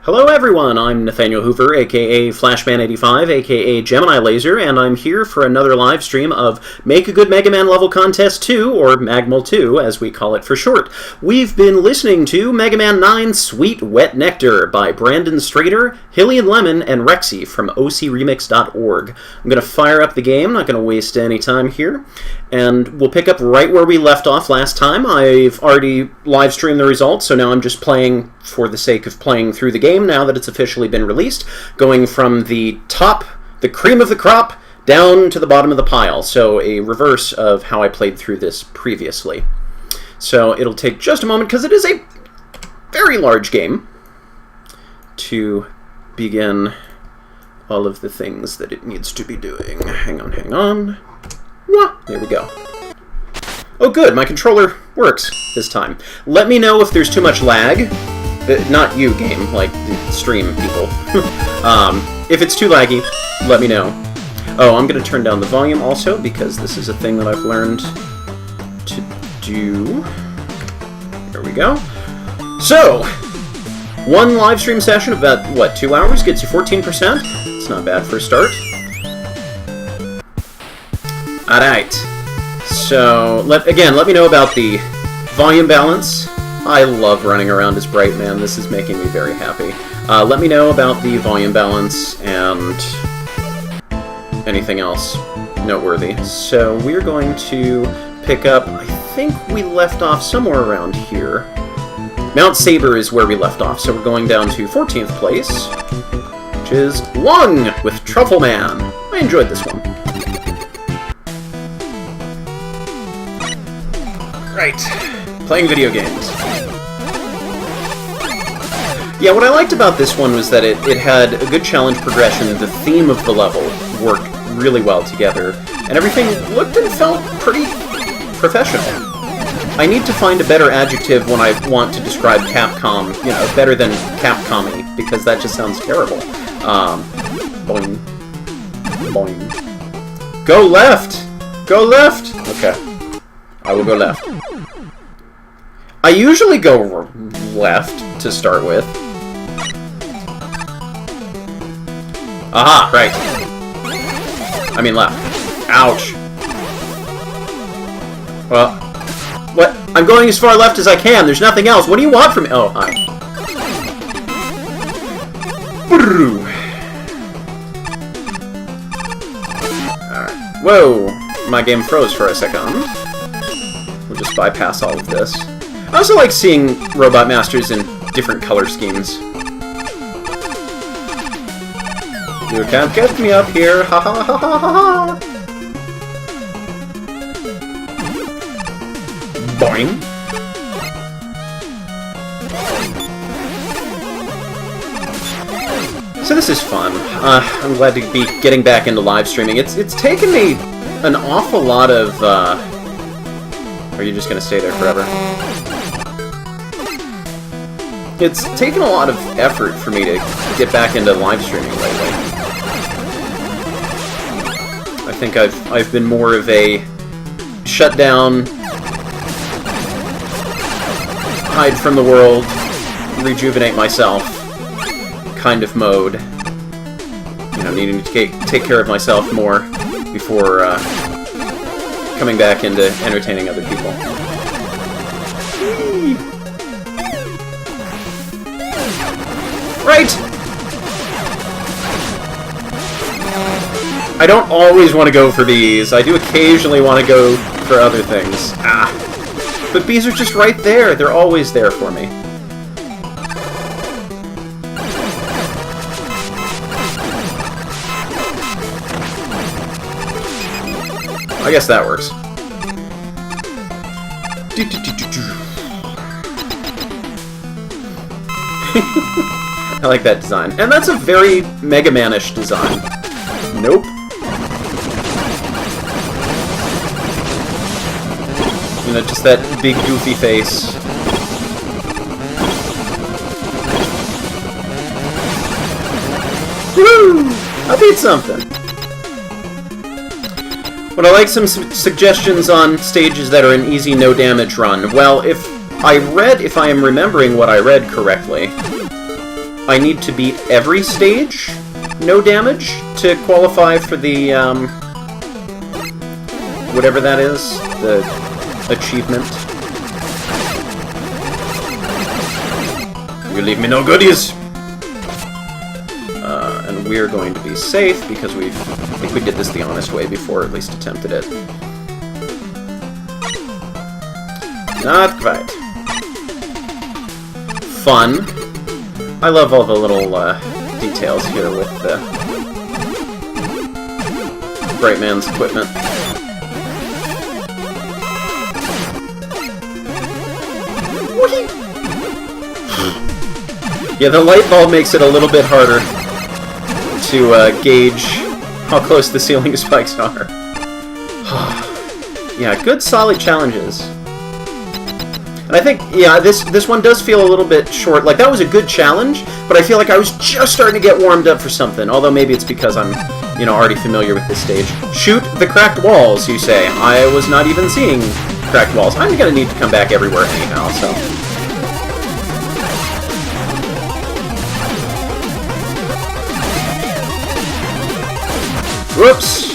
Hello everyone, I'm Nathaniel Hoover, aka Flashman85, aka Gemini Laser, and I'm here for another live stream of Make a Good Mega Man Level Contest 2, or Magmal 2, as we call it for short. We've been listening to Mega Man 9 Sweet Wet Nectar by Brandon Strader, Hylian Lemon, and Rexy from ocremix.org. I'm going to fire up the game, not going to waste any time here, and we'll pick up right where we left off last time. I've already live streamed the results, so now I'm just playing for the sake of playing through the game now that it's officially been released, going from the top, the cream of the crop, down to the bottom of the pile. So a reverse of how I played through this previously. So it'll take just a moment, because it is a very large game, to begin all of the things that it needs to be doing. Hang on. There we go. Oh good, my controller works this time. Let me know if there's too much lag. Not you, game, like the stream people. If it's too laggy, let me know. Oh, I'm going to turn down the volume also, because this is a thing that I've learned to do. There we go. So, one live stream session of about, what, 2 hours gets you 14%? It's not bad for a start. Alright. So, let me know about the volume balance. I love running around as Bright Man. This is making me very happy. Let me know about the volume balance and anything else noteworthy. So we're going to pick up, I think we left off somewhere around here. Mount Saber is where we left off, so we're going down to 14th place, which is Lung with Truffle Man. I enjoyed this one. Right. Playing video games. Yeah, what I liked about this one was that it had a good challenge progression. The theme of the level worked really well together, and everything looked and felt pretty professional. I need to find a better adjective when I want to describe Capcom, you know, better than Capcom-y, because that just sounds terrible. Boing. Boing. Go left! Go left! Okay. I will go left. I usually go left to start with. Aha, right. I mean left. Ouch. Well, what? I'm going as far left as I can. There's nothing else. What do you want from me? Oh, hi. Alright. Whoa. My game froze for a second. We'll just bypass all of this. I also like seeing Robot Masters in different color schemes. You can't get me up here, ha ha ha ha ha ha! Boing! So this is fun. I'm glad to be getting back into live streaming. It's taken me an awful lot of, Are you just gonna stay there forever? It's taken a lot of effort for me to get back into live streaming lately. I think I've been more of a shut down, hide from the world, rejuvenate myself kind of mode. You know, needing to take care of myself more before coming back into entertaining other people. Right! I don't always want to go for these. I do occasionally want to go for other things. Ah! But bees are just right there. They're always there for me. I guess that works. I like that design. And that's a very Mega Man-ish design. Nope. You know, just that big goofy face. Woo! I beat something! Would I like some suggestions on stages that are an easy no-damage run? Well, if I am remembering what I read correctly, I need to beat every stage, no damage, to qualify for the, whatever that is, the achievement. You leave me no goodies! And we're going to be safe, because I think we did this the honest way before, or at least attempted it. Not quite. Fun. I love all the little details here with the Bright Man's equipment. Yeah, the light bulb makes it a little bit harder to gauge how close the ceiling spikes are. Yeah, good solid challenges. And I think, yeah, this one does feel a little bit short. Like, that was a good challenge, but I feel like I was just starting to get warmed up for something. Although maybe it's because I'm, you know, already familiar with this stage. Shoot the cracked walls, you say. I was not even seeing cracked walls. I'm gonna need to come back everywhere anyhow, so... Whoops!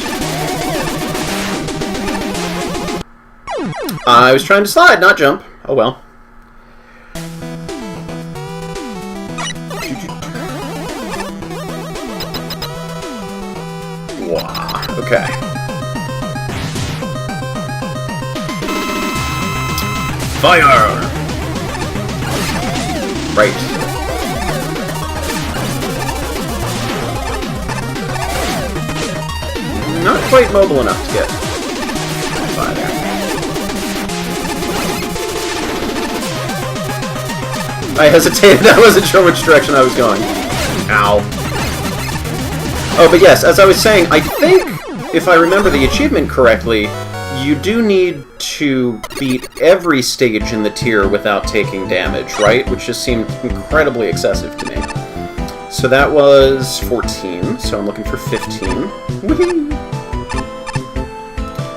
I was trying to slide, not jump. Oh well. Wow. Okay. Fire! Right. Not quite mobile enough to get by there. I hesitated. I wasn't sure which direction I was going. Ow. Oh, but yes, as I was saying, I think, if I remember the achievement correctly, you do need to beat every stage in the tier without taking damage, right? Which just seemed incredibly excessive to me. So that was 14, so I'm looking for 15. Whee!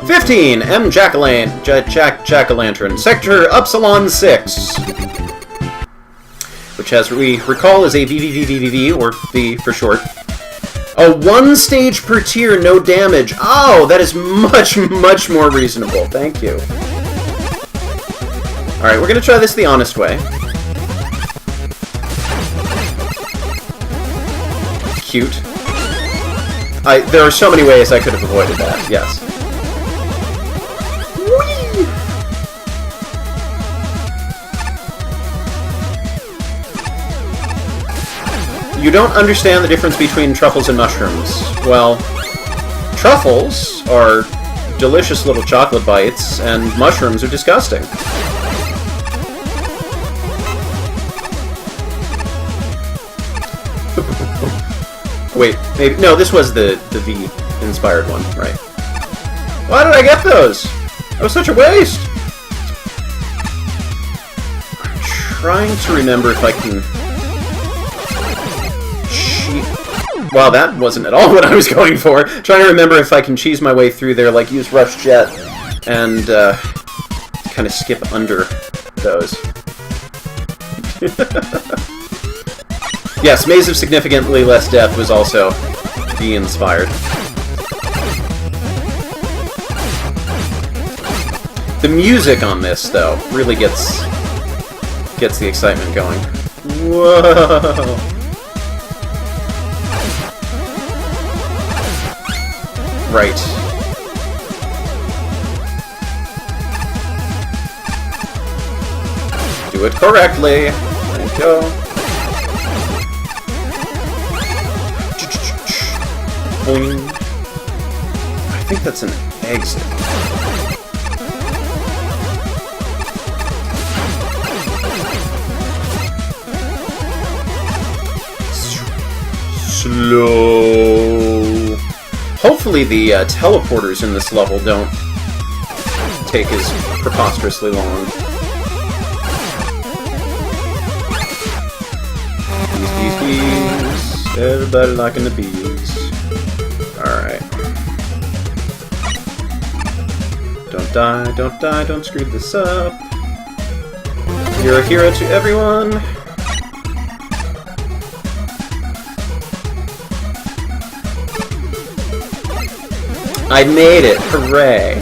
15! M. Jack-o'-lantern. Sector Upsilon 6. Which, as we recall, is a BBBBBB, or V for short. A one stage per tier, no damage. Oh, that is much, much more reasonable. Thank you. Alright, we're gonna try this the honest way. Cute. There are so many ways I could have avoided that, yes. You don't understand the difference between truffles and mushrooms. Well, truffles are delicious little chocolate bites, and mushrooms are disgusting. Wait, maybe... No, this was the V-inspired one, right? Why did I get those? That was such a waste! I'm trying to remember if I can... Wow, that wasn't at all what I was going for. Trying to remember if I can cheese my way through there, like use Rush Jet, and kind of skip under those. Yes, Maze of Significantly Less Death was also V-inspired. The music on this, though, really gets the excitement going. Whoa! Right. Do it correctly. There you go. Boing. I think that's an exit. Slow. Hopefully the teleporters in this level don't take as preposterously long. Bees. Everybody liking the bees. Alright. Don't die, don't screw this up. You're a hero to everyone. I made it! Hooray!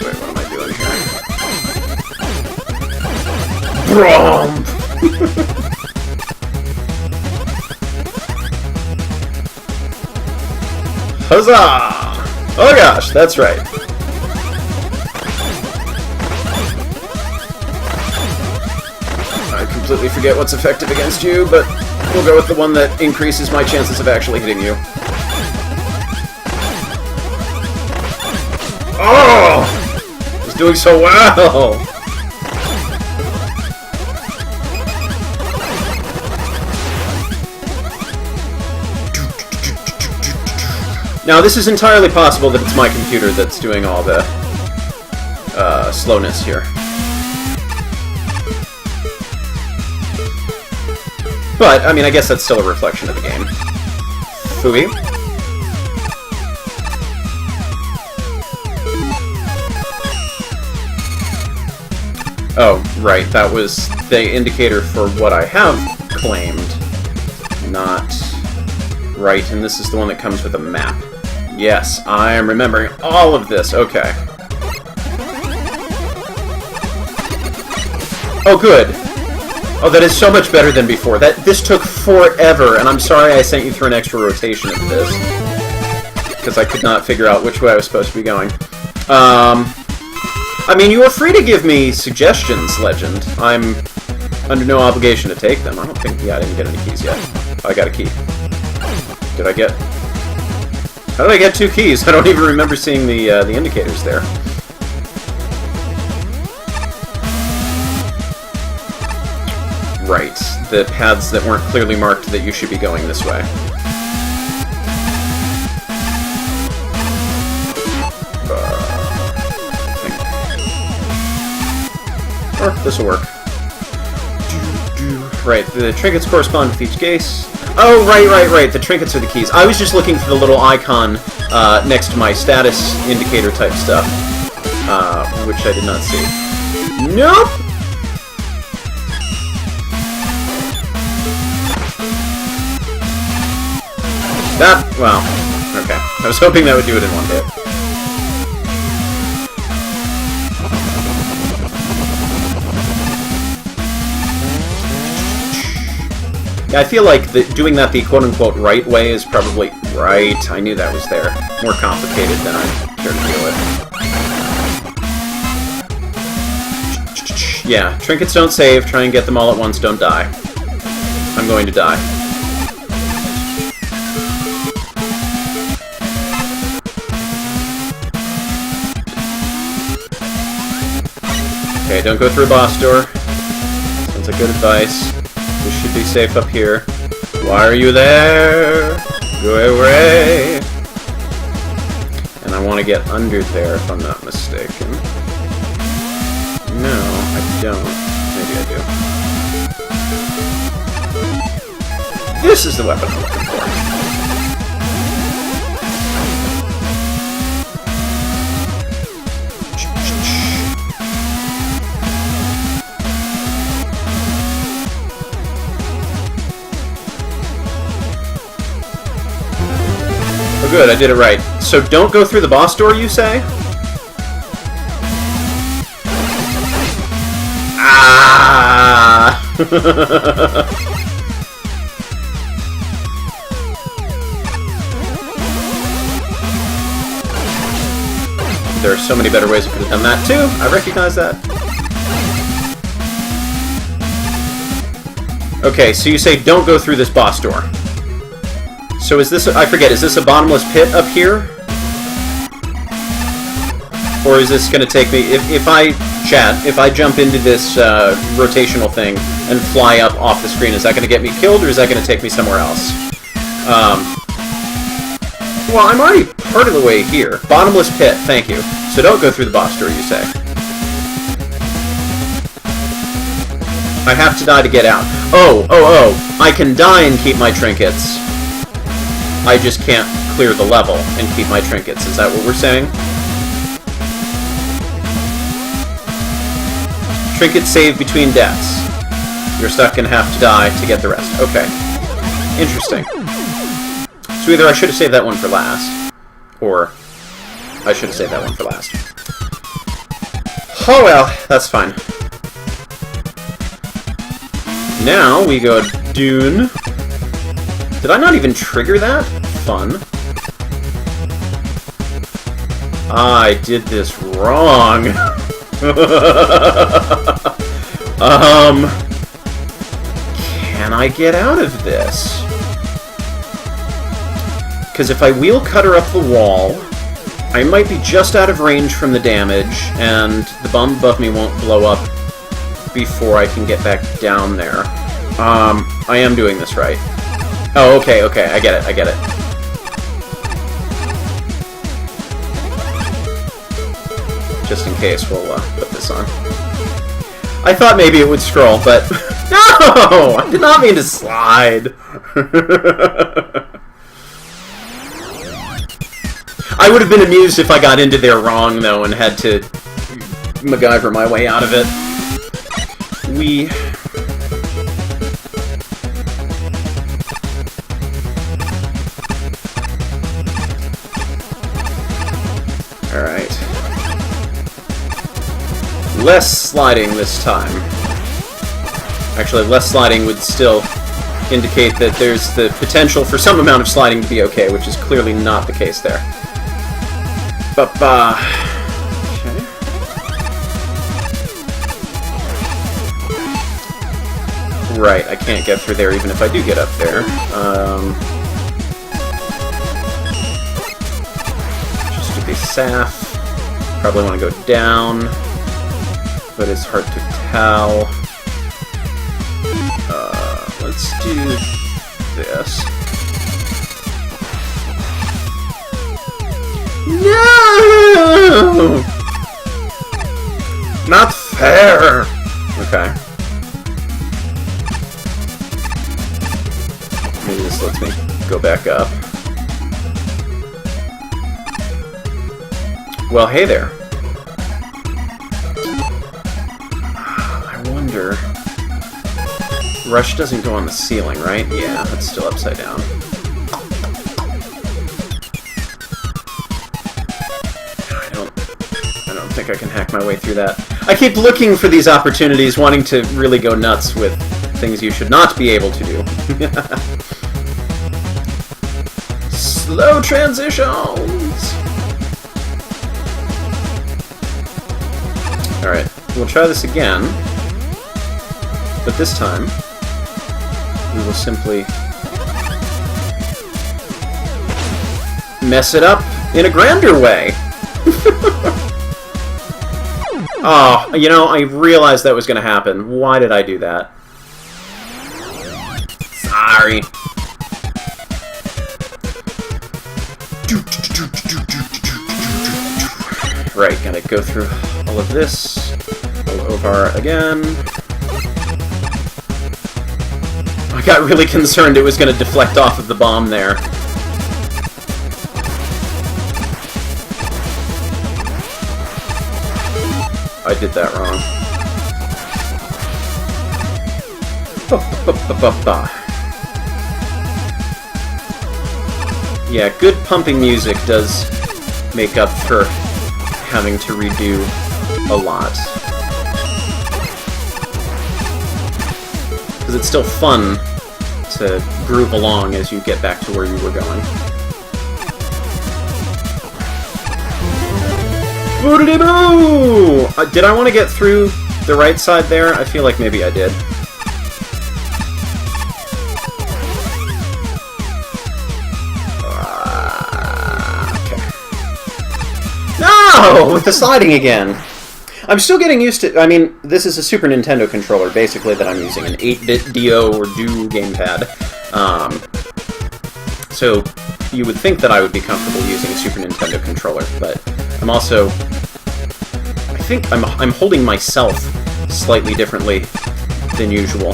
Wait, what am I doing here? Brom! Huzzah! Oh gosh, that's right. I completely forget what's effective against you, but we'll go with the one that increases my chances of actually hitting you. Oh! It's doing so well! Now, this is entirely possible that it's my computer that's doing all the slowness here. But, I mean, I guess that's still a reflection of the game. Phooey. Oh, right, that was the indicator for what I have claimed. Not... Right, and this is the one that comes with a map. Yes, I am remembering all of this. Okay. Oh, good. Oh, that is so much better than before. This took forever, and I'm sorry I sent you through an extra rotation of this. Because I could not figure out which way I was supposed to be going. I mean, you are free to give me suggestions, Legend. I'm under no obligation to take them. I don't think... Yeah, I didn't get any keys yet. Oh, I got a key. Did I get... How did I get 2 keys? I don't even remember seeing the indicators there. Right. The paths that weren't clearly marked that you should be going this way. Or this'll work. Right, the trinkets correspond with each case. Oh, right. The trinkets are the keys. I was just looking for the little icon next to my status indicator type stuff, which I did not see. Nope! That, well, okay. I was hoping that would do it in one hit. Yeah, I feel like doing that the quote-unquote right way is probably... Right, I knew that was there. More complicated than I care to deal with. Yeah, trinkets don't save, try and get them all at once, don't die. I'm going to die. Okay, don't go through a boss door. Sounds like good advice. We should be safe up here. Why are you there? Go away! And I want to get under there, if I'm not mistaken. No, I don't. Maybe I do. This is the weapon I'm looking for. Oh good, I did it right. So don't go through the boss door, you say? Ah! There are so many better ways I could have done that too. I recognize that. Okay, so you say don't go through this boss door. So is this, I forget, is this a bottomless pit up here? Or is this going to take me, if I jump into this rotational thing and fly up off the screen, is that going to get me killed, or is that going to take me somewhere else? Well, I'm already part of the way here. Bottomless pit, thank you. So don't go through the boss door, you say. I have to die to get out. Oh, I can die and keep my trinkets. I just can't clear the level and keep my trinkets. Is that what we're saying? Trinkets save between deaths. You're stuck and have to die to get the rest. Okay. Interesting. So either I should have saved that one for last, or I should have saved that one for last. Oh well, that's fine. Now we go Dune. Did I not even trigger that? Fun. I did this wrong. Can I get out of this? Because if I wheel cutter up the wall, I might be just out of range from the damage, and the bomb above me won't blow up before I can get back down there. I am doing this right. Oh, okay, I get it. Just in case, we'll put this on. I thought maybe it would scroll, but... No! I did not mean to slide! I would have been amused if I got into there wrong, though, and had to MacGyver my way out of it. Alright. Less sliding this time. Actually, less sliding would still indicate that there's the potential for some amount of sliding to be okay, which is clearly not the case there. Okay. Right, I can't get through there even if I do get up there. Just to be safe. Probably want to go down, but it's hard to tell. Let's do this. No! Not fair! Okay. Maybe this lets me go back up. Well, hey there. I wonder... Rush doesn't go on the ceiling, right? Yeah, that's still upside down. I don't think I can hack my way through that. I keep looking for these opportunities, wanting to really go nuts with things you should not be able to do. Slow transitions! Alright, we'll try this again. But this time, we will simply mess it up in a grander way. Oh, you know, I realized that was going to happen. Why did I do that? Sorry. Right, gotta go through all of this. All over again. I got really concerned it was going to deflect off of the bomb there. I did that wrong. Yeah, good pumping music does make up for having to redo a lot. Because it's still fun to groove along as you get back to where you were going. Boo-de-boo! Did I want to get through the right side there? I feel like maybe I did. Okay. No! With the sliding again! I'm still getting used to... I mean, this is a Super Nintendo controller, basically, that I'm using. An 8-bit DO or DO gamepad. So, you would think that I would be comfortable using a Super Nintendo controller, but I'm also... I think I'm holding myself slightly differently than usual.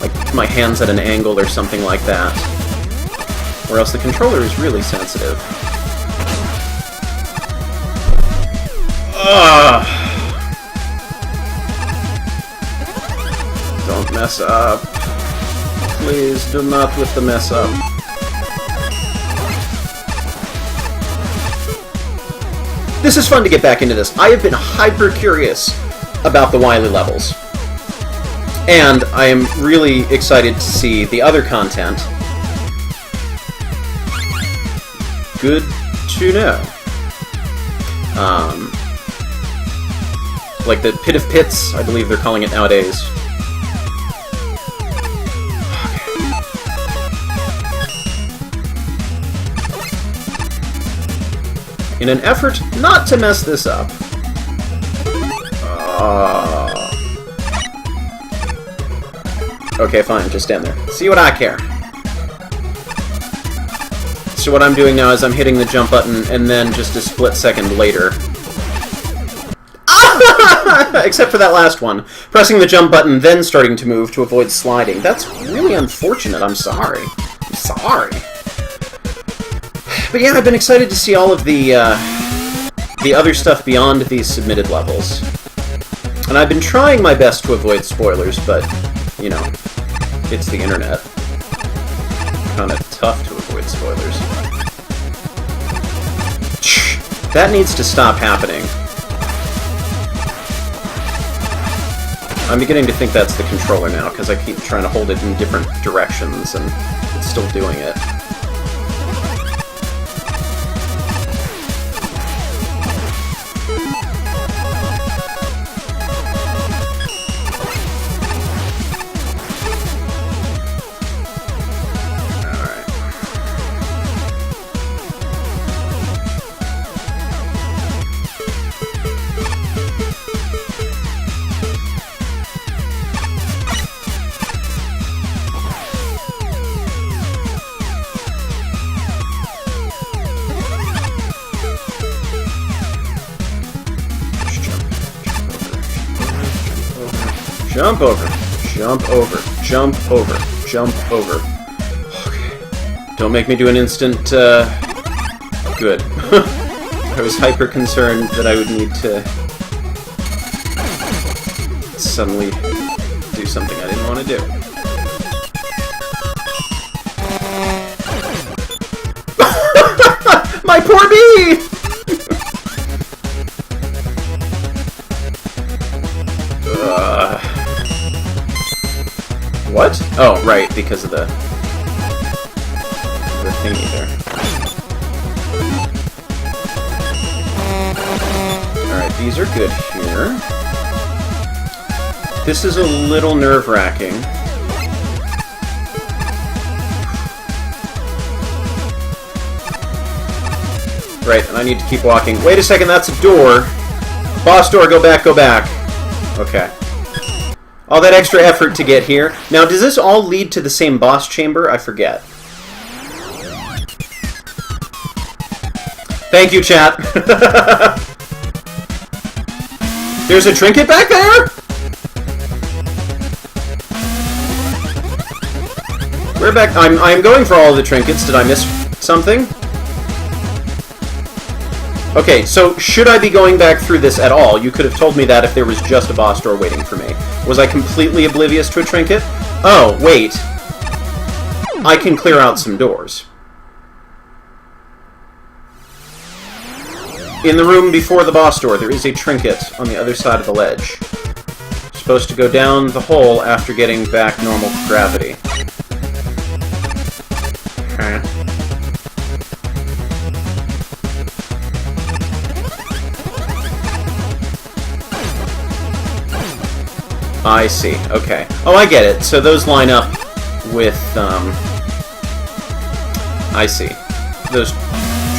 Like, my hand's at an angle or something like that. Or else the controller is really sensitive. Don't mess up. Please do not with the mess up. This is fun to get back into this. I have been hyper curious about the Wily levels. And I am really excited to see the other content. Good to know. Like the Pit of Pits, I believe they're calling it nowadays. In an effort not to mess this up. Okay, fine, just stand there. See what I care. So what I'm doing now is I'm hitting the jump button, and then just a split second later... Except for that last one. Pressing the jump button, then starting to move to avoid sliding. That's really unfortunate, I'm sorry. I'm sorry. But yeah, I've been excited to see all of the other stuff beyond these submitted levels. And I've been trying my best to avoid spoilers, but, you know, it's the internet. Kinda tough to avoid spoilers. That needs to stop happening. I'm beginning to think that's the controller now, because I keep trying to hold it in different directions, and it's still doing it. Jump over, jump over, jump over, jump over. Okay. Don't make me do an instant, good. I was hyper concerned that I would need to suddenly do something I didn't want to do. My poor bee! What? Oh, right, because of the thingy there. Alright, these are good here. This is a little nerve-wracking. Right, and I need to keep walking. Wait a second, that's a door. Boss door, go back, go back. Okay. All that extra effort to get here. Now, does this all lead to the same boss chamber? I forget. Thank you, chat. There's a trinket back there? We're back. I'm going for all the trinkets. Did I miss something? Okay, so should I be going back through this at all? You could have told me that if there was just a boss door waiting for me. Was I completely oblivious to a trinket? Oh, wait. I can clear out some doors. In the room before the boss door, there is a trinket on the other side of the ledge. Supposed to go down the hole after getting back normal gravity. Huh. I see, okay. Oh, I get it. So those line up with, I see. Those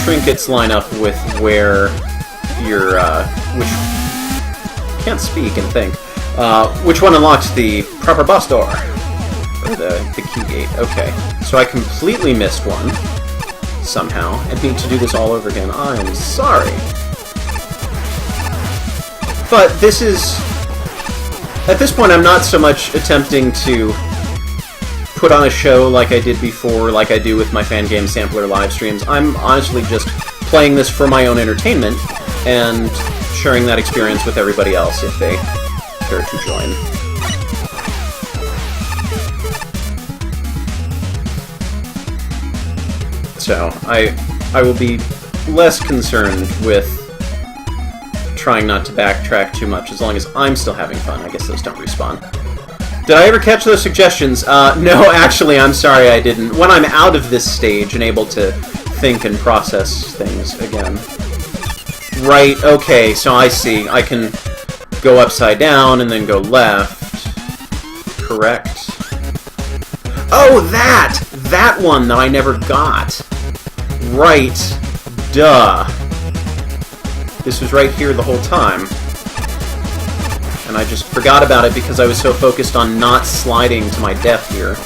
trinkets line up with where your, which... can't speak and think. Which one unlocks the proper boss door? Or the key gate. Okay. So I completely missed one. Somehow. And need to do this all over again. I'm sorry. But this is... At this point, I'm not so much attempting to put on a show like I did before, like I do with my Fangame Sampler live streams. I'm honestly just playing this for my own entertainment and sharing that experience with everybody else if they care to join. So, I will be less concerned with trying not to backtrack too much, as long as I'm still having fun. I guess those don't respawn. Did I ever catch those suggestions? No, actually, I'm sorry I didn't. When I'm out of this stage and able to think and process things again. Right, okay, so I see. I can go upside down and then go left. Correct. Oh, that! That one that I never got. Right. Duh. This was right here the whole time. And I just forgot about it because I was so focused on not sliding to my death here.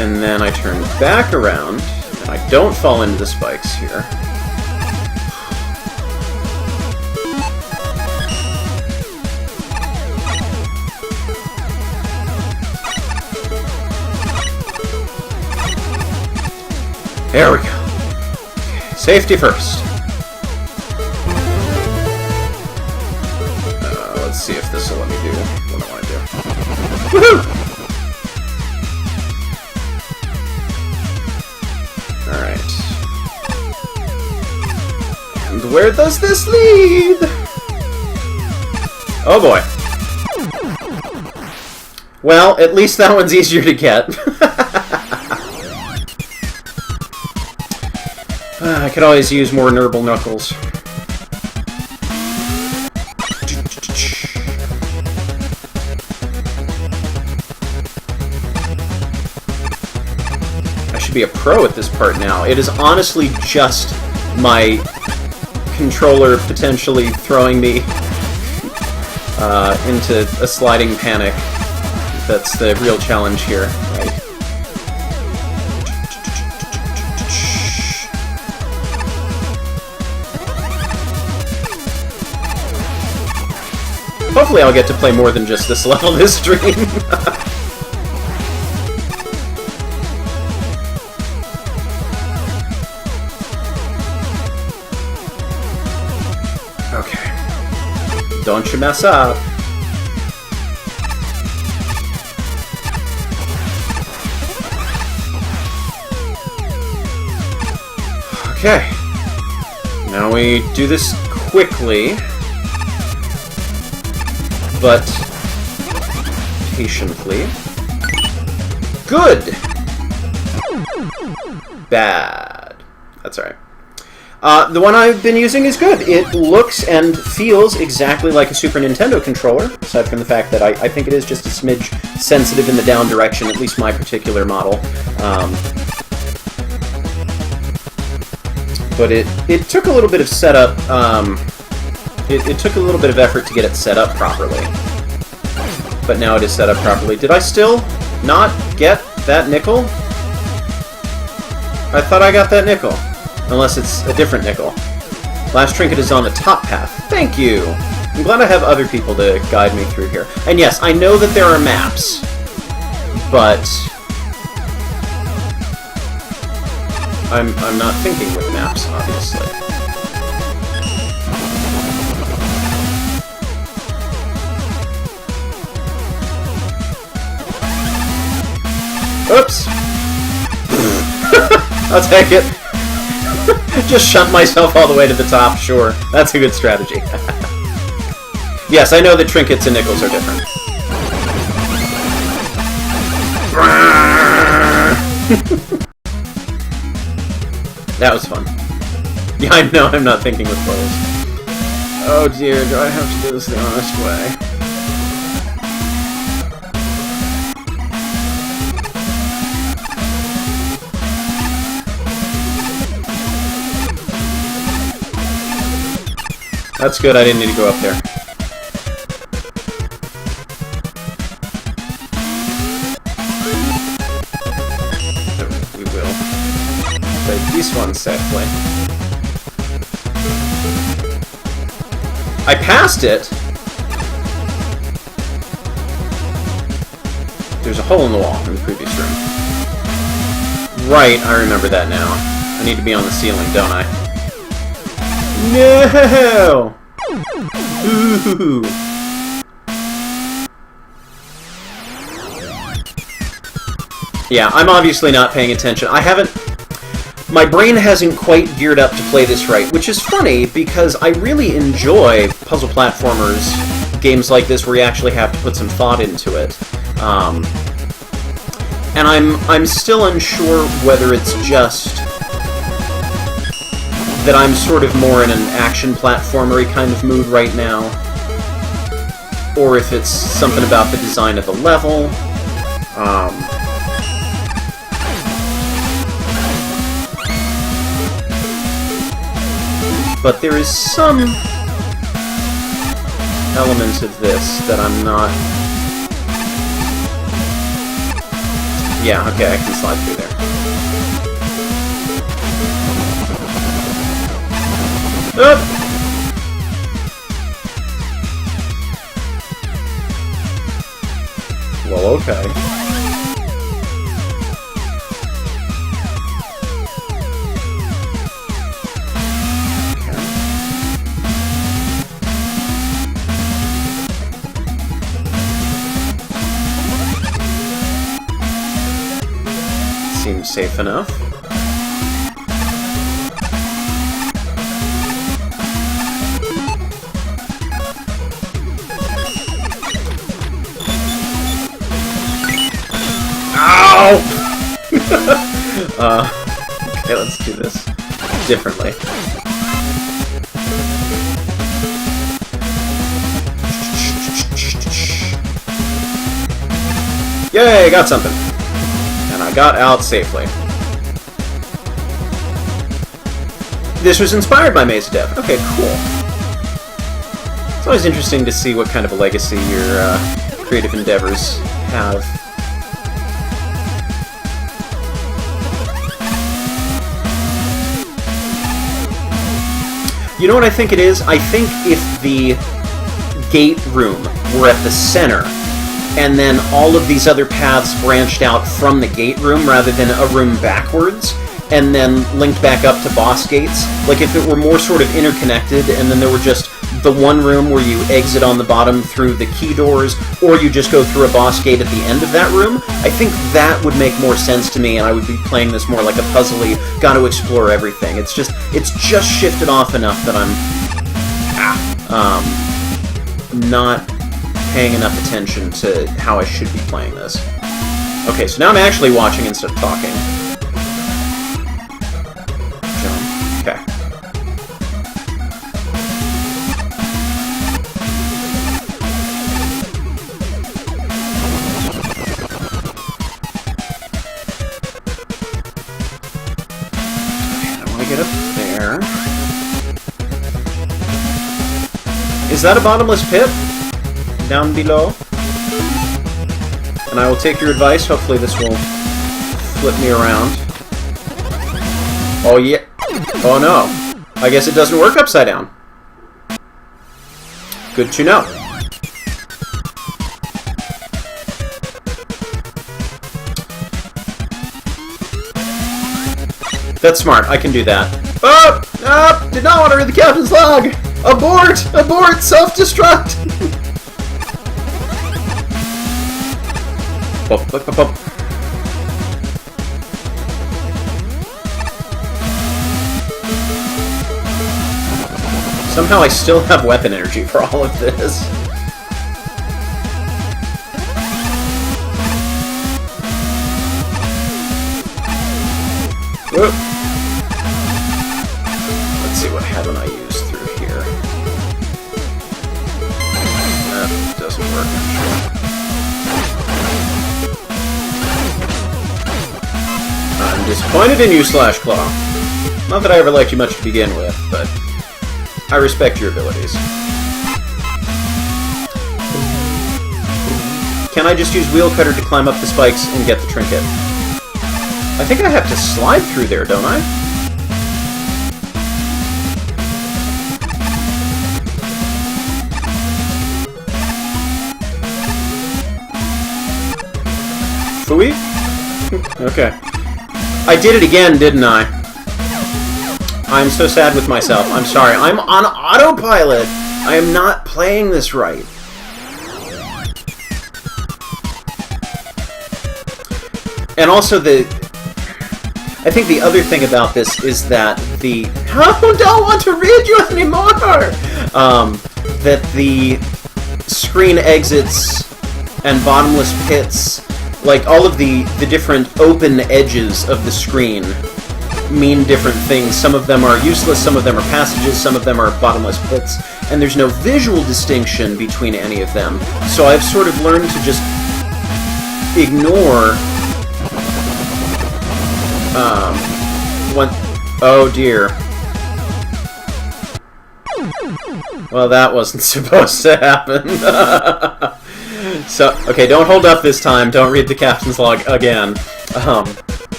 And then I turn back around, and I don't fall into the spikes here. There we go. Safety first. Let's see if this will let me do what I want to do. Woohoo! Alright. And where does this lead? Oh boy. Well, at least that one's easier to get. I could always use more Nurble Knuckles. I should be a pro at this part now. It is honestly just my controller potentially throwing me into a sliding panic. That's the real challenge here, right? Hopefully I'll get to play more than just this level this stream. Okay. Don't you mess up. Okay. Now we do this quickly, but patiently. Good! Bad. That's alright. The one I've been using is good. It looks and feels exactly like a Super Nintendo controller, aside from the fact that I think it is just a smidge sensitive in the down direction, at least my particular model. But it took a little bit of setup. It took a little bit of effort to get it set up properly. But now it is set up properly. Did I still not get that nickel? I thought I got that nickel. Unless it's a different nickel. Last trinket is on the top path. Thank you! I'm glad I have other people to guide me through here. And yes, I know that there are maps. But I'm not thinking with maps, obviously. Oops! I'll take it. Just shunt myself all the way to the top, sure. That's a good strategy. Yes, I know that trinkets and nickels are different. That was fun. Yeah, I know I'm not thinking with bows. Oh dear, do I have to do this the honest way? That's good, I didn't need to go up there. We will. Play this one safely. I passed it! There's a hole in the wall from the previous room. Right, I remember that now. I need to be on the ceiling, don't I? No! Ooh. Yeah, I'm obviously not paying attention. I haven't... My brain hasn't quite geared up to play this right, which is funny because I really enjoy puzzle platformers, games like this where you actually have to put some thought into it. And I'm still unsure whether it's just that I'm sort of more in an action platformery kind of mood right now, or if it's something about the design of the level. But there is some element of this that I'm not... Yeah, okay, I can slide through there. Well, okay. Seems safe enough. Ow! Okay, let's do this differently. Yay, got something. And I got out safely. This was inspired by Maze Dev. Okay, cool. It's always interesting to see what kind of a legacy your creative endeavors have. You know what I think it is? I think if the gate room were at the center, and then all of these other paths branched out from the gate room rather than a room backwards, and then linked back up to boss gates, like if it were more sort of interconnected, and then there were just the one room where you exit on the bottom through the key doors, or you just go through a boss gate at the end of that room, I think that would make more sense to me, and I would be playing this more like a puzzly, gotta explore everything. It's just shifted off enough that I'm not paying enough attention to how I should be playing this. Okay, so now I'm actually watching instead of talking. Jump. Okay. Get up there. Is that a bottomless pit? Down below? And I will take your advice. Hopefully this will flip me around. Oh yeah. Oh no. I guess it doesn't work upside down. Good to know. That's smart. I can do that. Oh! Oh! Did not want to read the captain's log! Abort! Abort! Self-destruct! Up, up, up, up. Somehow I still have weapon energy for all of this. Whoop. Let's see, what haven't I used through here? That doesn't work, I'm disappointed in you, Slash Claw. Not that I ever liked you much to begin with, but I respect your abilities. Can I just use Wheel Cutter to climb up the spikes and get the trinket? I think I have to slide through there, don't I? Fooey? Okay. I did it again, didn't I? I'm so sad with myself. I'm sorry. I'm on autopilot! I am not playing this right. And also I think the other thing about this is that I don't want to read you anymore! That the screen exits and bottomless pits, like all of the different open edges of the screen, mean different things. Some of them are useless, some of them are passages, some of them are bottomless pits, and there's no visual distinction between any of them. So I've sort of learned to just ignore oh dear. Well, that wasn't supposed to happen. So, okay, don't hold up this time. Don't read the captain's log again.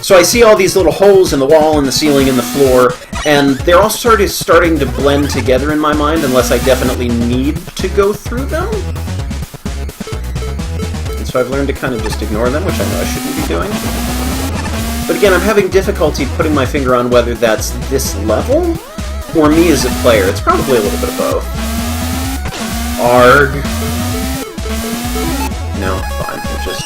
So I see all these little holes in the wall, and the ceiling, and the floor, and they're all sort of starting to blend together in my mind, unless I definitely need to go through them. And so I've learned to kind of just ignore them, which I know I shouldn't be doing. But again, I'm having difficulty putting my finger on whether that's this level or me as a player. It's probably a little bit of both. Arg. No, fine. We'll just...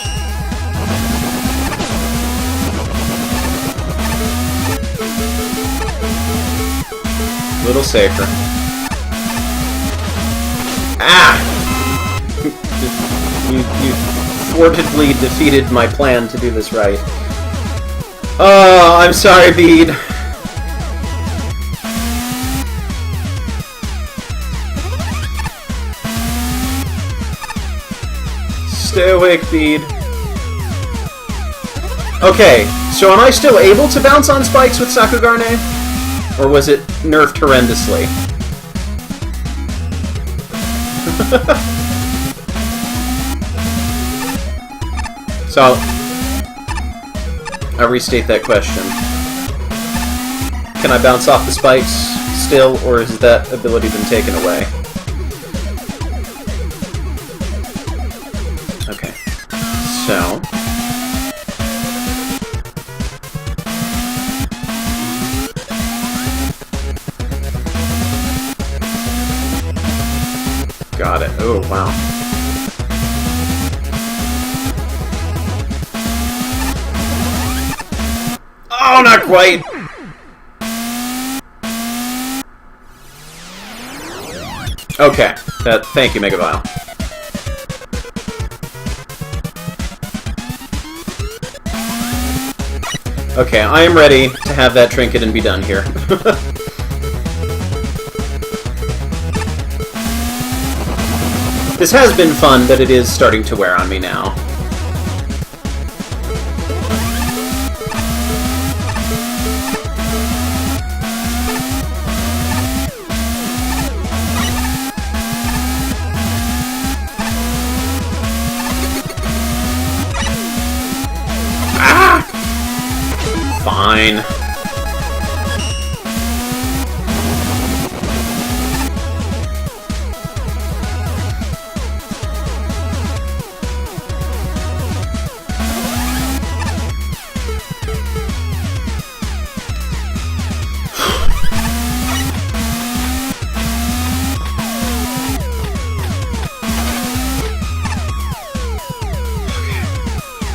a little safer. Ah! You thwartedly defeated my plan to do this right. Oh, I'm sorry, Bede. Stay awake, Bede. Okay, so am I still able to bounce on spikes with Sakugarne? Or was it nerfed horrendously? So, I'll restate that question. Can I bounce off the spikes still, or has that ability been taken away? Okay. So... got it. Oh, wow. Oh, not quite! Okay. Thank you, Megavile. Okay, I am ready to have that trinket and be done here. This has been fun, but it is starting to wear on me now. Ah! Fine.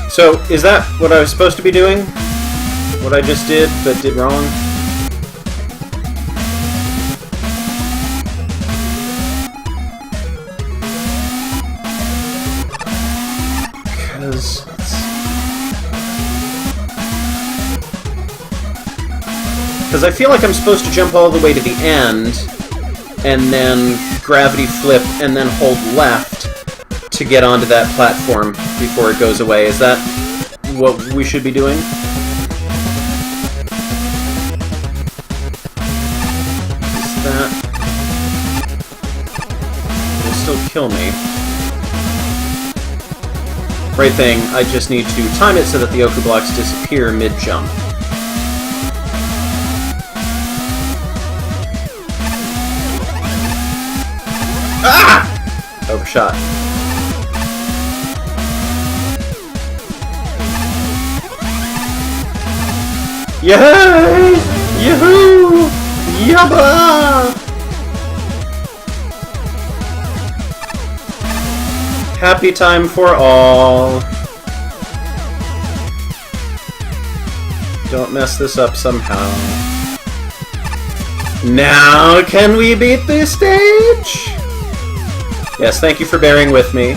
So, is that what I was supposed to be doing? What I just did, but did wrong? Because I feel like I'm supposed to jump all the way to the end, and then gravity flip, and then hold left to get onto that platform before it goes away. Is that what we should be doing? Is that... it'll still kill me. Right thing, I just need to time it so that the Oku blocks disappear mid-jump. Ah! Overshot. Yay! Yahoo! Yabba! Happy time for all. don't mess this up somehow. Now, can we beat this stage? Yes, thank you for bearing with me.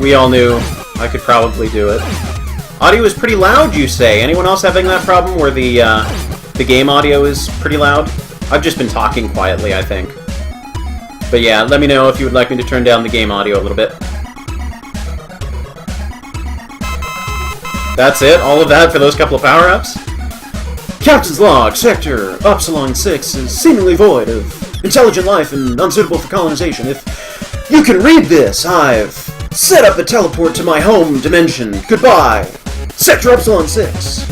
We all knew I could probably do it. Audio is pretty loud, you say. Anyone else having that problem where the game audio is pretty loud? I've just been talking quietly, I think. But yeah, let me know if you would like me to turn down the game audio a little bit. That's it? All of that for those couple of power-ups? Captain's log, sector Upsilon 6 is seemingly void of intelligent life and unsuitable for colonization. If you can read this, I've set up a teleport to my home dimension. Goodbye, Sector Upsilon 6.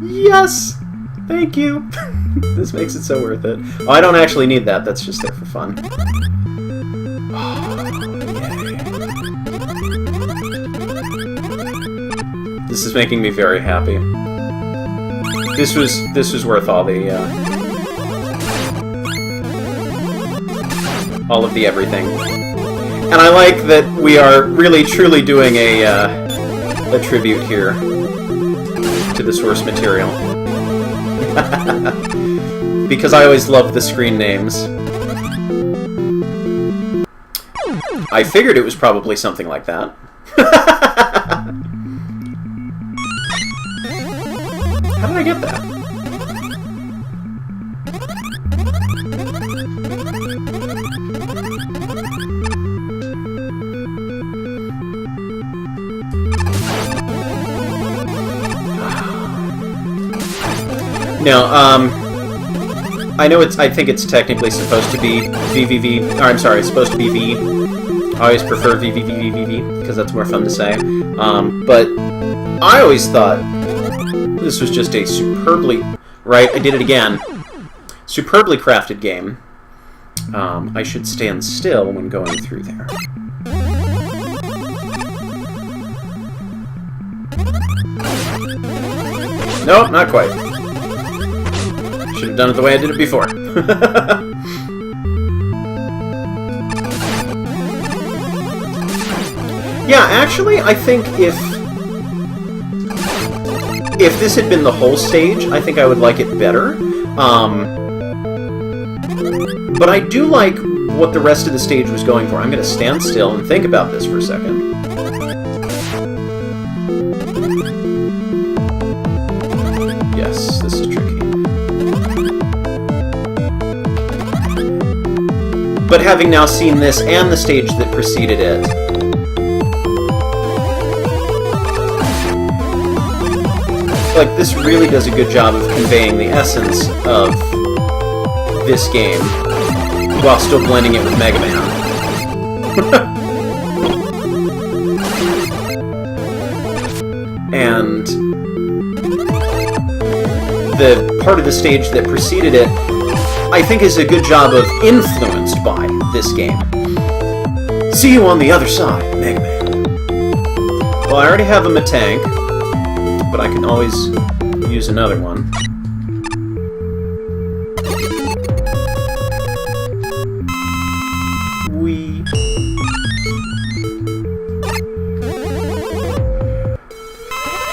Yes! Thank you. This makes it so worth it. Oh, I don't actually need that. That's just there for fun. This is making me very happy. This was worth all the everything. And I like that we are really truly doing a tribute here to the source material. Because I always love the screen names. I figured it was probably something like that. How did I get that? No, I know I think it's technically supposed to be VVV, or I'm sorry, it's supposed to be V. I always prefer VVVVV, because that's more fun to say. But I always thought this was just a superbly... Right, I did it again. Superbly crafted game. I should stand still when going through there. Nope, not quite. Should have done it the way I did it before. Yeah, actually, I think if this had been the whole stage, I think I would like it better. But I do like what the rest of the stage was going for. I'm going to stand still and think about this for a second. Yes, this is tricky. But having now seen this and the stage that preceded it, like, this really does a good job of conveying the essence of this game while still blending it with Mega Man. And the part of the stage that preceded it, I think, is a good job of influenced by this game. See you on the other side, Mega Man. Well, I already have a tank, but I can always use another one. Whee.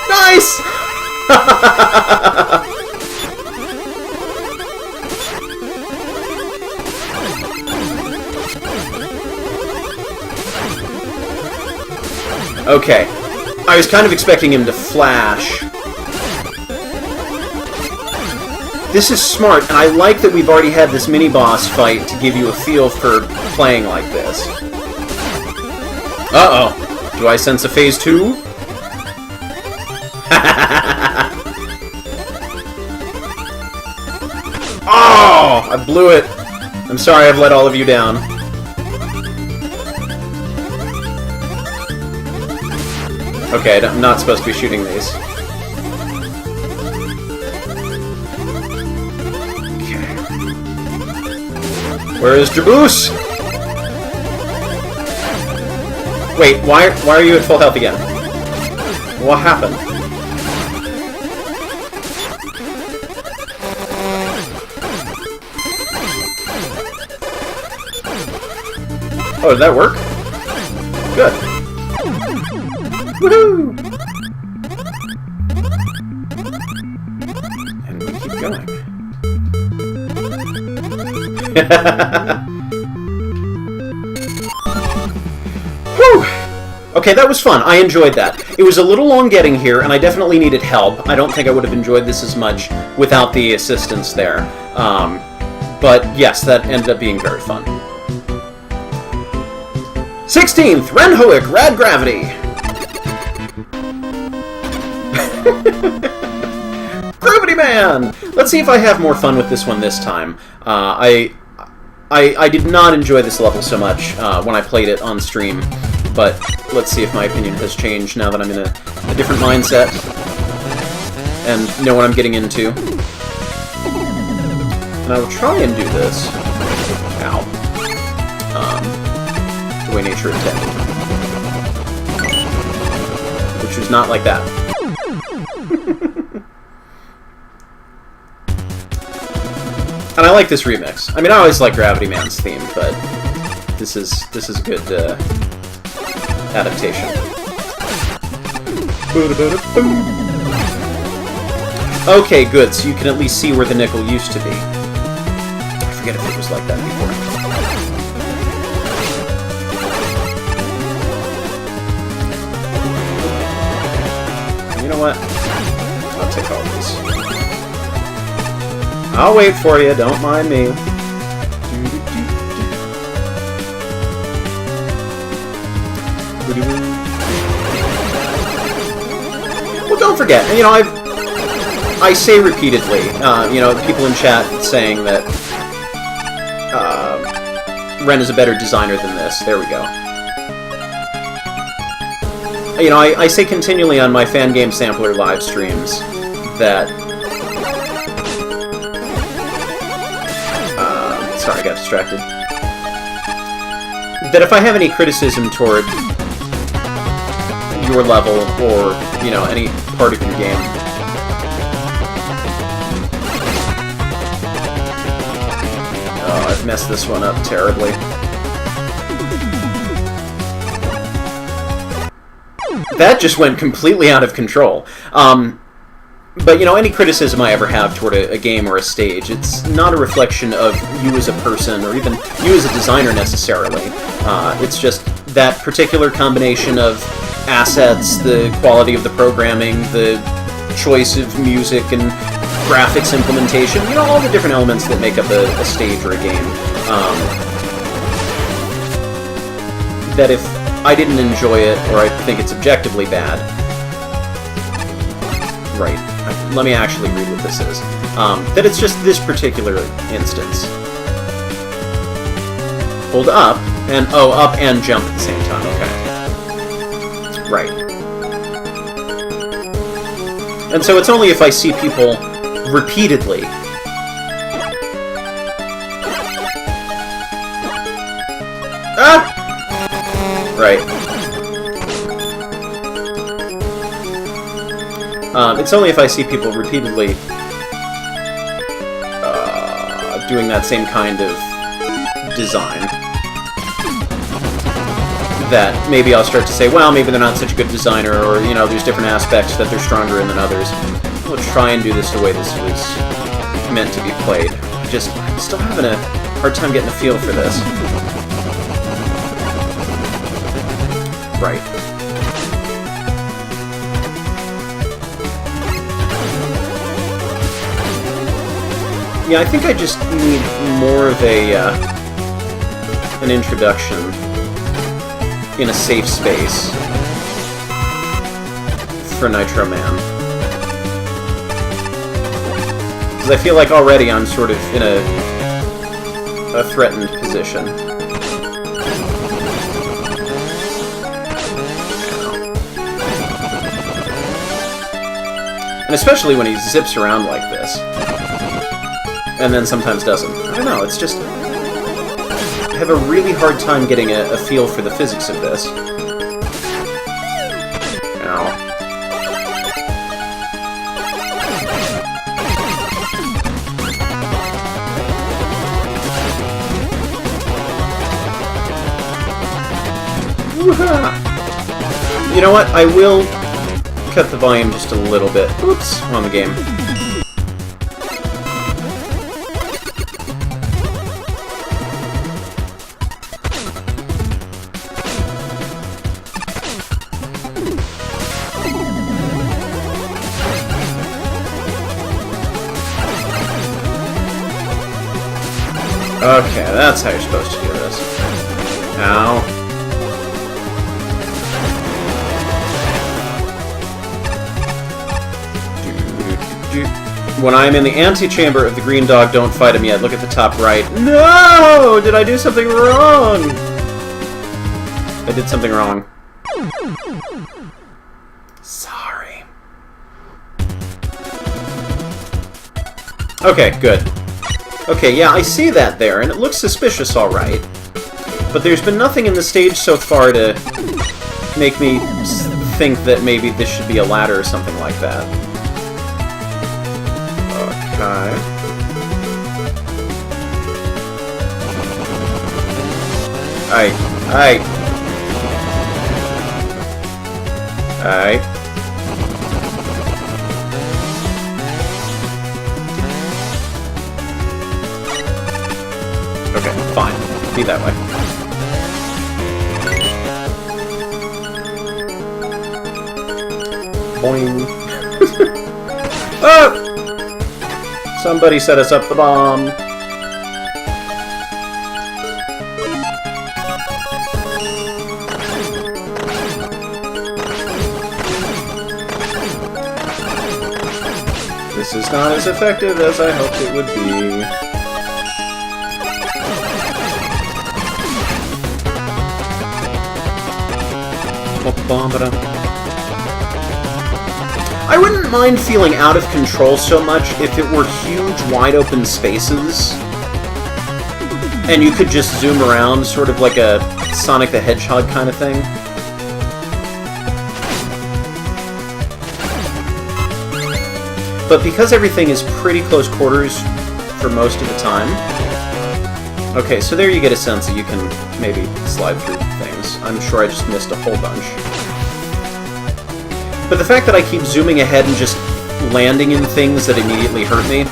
Nice! Okay. I was kind of expecting him to flash. This is smart, and I like that we've already had this mini-boss fight to give you a feel for playing like this. Uh-oh. Do I sense a phase 2? Oh! I blew it. I'm sorry I've let all of you down. Okay, I'm not supposed to be shooting these. Okay. Where is Jaboose? Wait, why are you at full health again? What happened? Oh, did that work? Good. Woohoo! Whew! Okay, that was fun. I enjoyed that. It was a little long getting here, and I definitely needed help. I don't think I would have enjoyed this as much without the assistance there. But yes, that ended up being very fun. 16th, Renhoek, Rad Gravity. Gravity Man! Let's see if I have more fun with this one this time. I did not enjoy this level so much when I played it on stream, but let's see if my opinion has changed now that I'm in a different mindset and know what I'm getting into. And I will try and do this. Ow. The way nature intended. Which was not like that. And I like this remix. I mean, I always like Gravity Man's theme, but this is a good adaptation. Okay, good. So you can at least see where the nickel used to be. I forget if it was like that before. You know what? I'll take all of these. I'll wait for you, don't mind me. Well, don't forget, you know, I say repeatedly, you know, people in chat saying that Ren is a better designer than this. There we go. You know, I say continually on my Fangame Sampler live streams that... sorry, I got distracted. That if I have any criticism toward your level or, you know, any part of your game, oh, I've messed this one up terribly. That just went completely out of control. But, you know, any criticism I ever have toward a game or a stage, it's not a reflection of you as a person, or even you as a designer necessarily. It's just that particular combination of assets, the quality of the programming, the choice of music and graphics implementation, you know, all the different elements that make up a stage or a game. That if I didn't enjoy it, or I think it's objectively bad... Right. Let me actually read what this is. That it's just this particular instance. Hold up, and oh, up and jump at the same time, okay. Right. And so it's only if I see people repeatedly Right. It's only if I see people repeatedly doing that same kind of design that maybe I'll start to say, well, maybe they're not such a good designer, or, you know, there's different aspects that they're stronger in than others. We'll try and do this the way this was meant to be played. I'm still having a hard time getting a feel for this. Right. Yeah, I think I just need more of an introduction in a safe space for Nitro Man. Because I feel like already I'm sort of in a threatened position. And especially when he zips around like this. And then sometimes doesn't. I don't know, it's just... I have a really hard time getting a feel for the physics of this. Ow. You know what? I will cut the volume just a little bit. Oops, on the game. Okay, that's how you're supposed to do this. Ow. When I'm in the antechamber of the green dog, don't fight him yet. Look at the top right. No! Did I do something wrong? I did something wrong. Sorry. Okay, good. Okay, yeah, I see that there, and it looks suspicious, alright. But there's been nothing in the stage so far to make me think that maybe this should be a ladder or something like that. Okay. Alright. Okay, fine. Be that way. Boing. Oh! Somebody set us up the bomb. This is not as effective as I hoped it would be. I wouldn't mind feeling out of control so much if it were huge, wide-open spaces, and you could just zoom around, sort of like a Sonic the Hedgehog kind of thing. But because everything is pretty close quarters for most of the time... Okay, so there you get a sense that you can maybe slide through things. I'm sure I just missed a whole bunch. But the fact that I keep zooming ahead and just landing in things that immediately hurt me,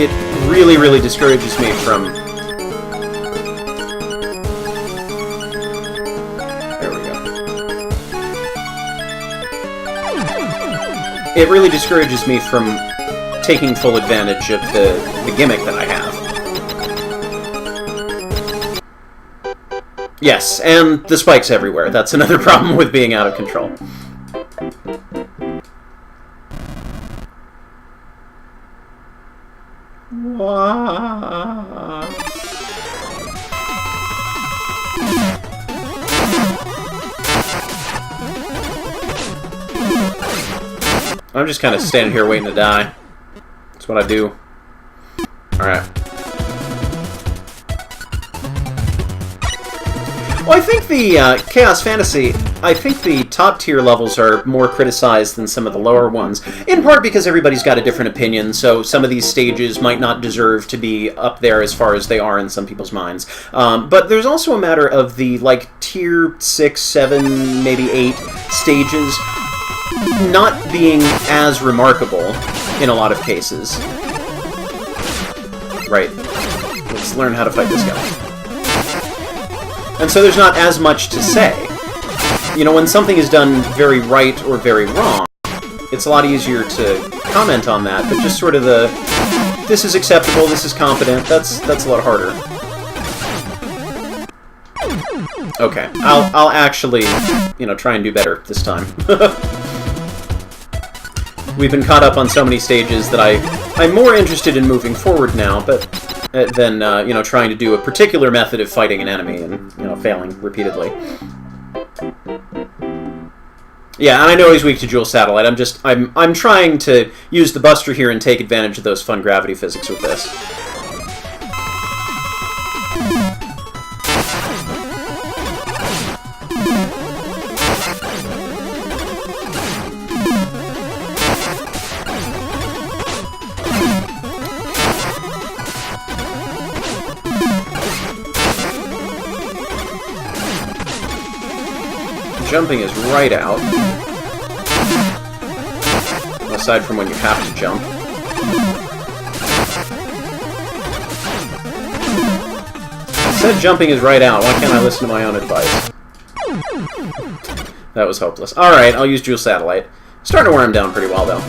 it really, really discourages me from... There we go. It really discourages me from taking full advantage of the gimmick that I have. Yes, and the spikes everywhere. That's another problem with being out of control. I'm just kind of standing here waiting to die. That's what I do. Alright. Well, I think the Chaos Fantasy, I think the top tier levels are more criticized than some of the lower ones, in part because everybody's got a different opinion, so some of these stages might not deserve to be up there as far as they are in some people's minds. But there's also a matter of the, like, tier 6, 7, maybe 8 stages not being as remarkable in a lot of cases. Right. Let's learn how to fight this guy. And so there's not as much to say. You know, when something is done very right or very wrong, it's a lot easier to comment on that, but just sort of the, this is acceptable, this is competent, that's a lot harder. Okay, I'll actually, you know, try and do better this time. We've been caught up on so many stages that I'm more interested in moving forward now, but than you know, trying to do a particular method of fighting an enemy and, you know, failing repeatedly. Yeah, and I know he's weak to Jewel Satellite. I'm trying to use the Buster here and take advantage of those fun gravity physics with this. Jumping is right out. Aside from when you have to jump. I said jumping is right out. Why can't I listen to my own advice? That was hopeless. Alright, I'll use Jewel Satellite. Starting to wear him down pretty well, though.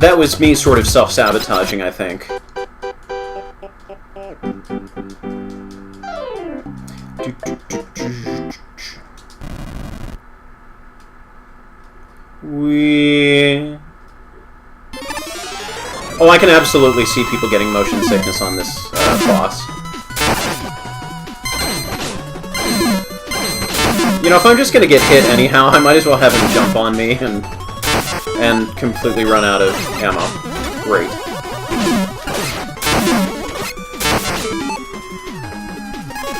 That was me sort of self-sabotaging, I think. Oh, I can absolutely see people getting motion sickness on this boss. You know, if I'm just gonna get hit anyhow, I might as well have him jump on me and completely run out of ammo. Great.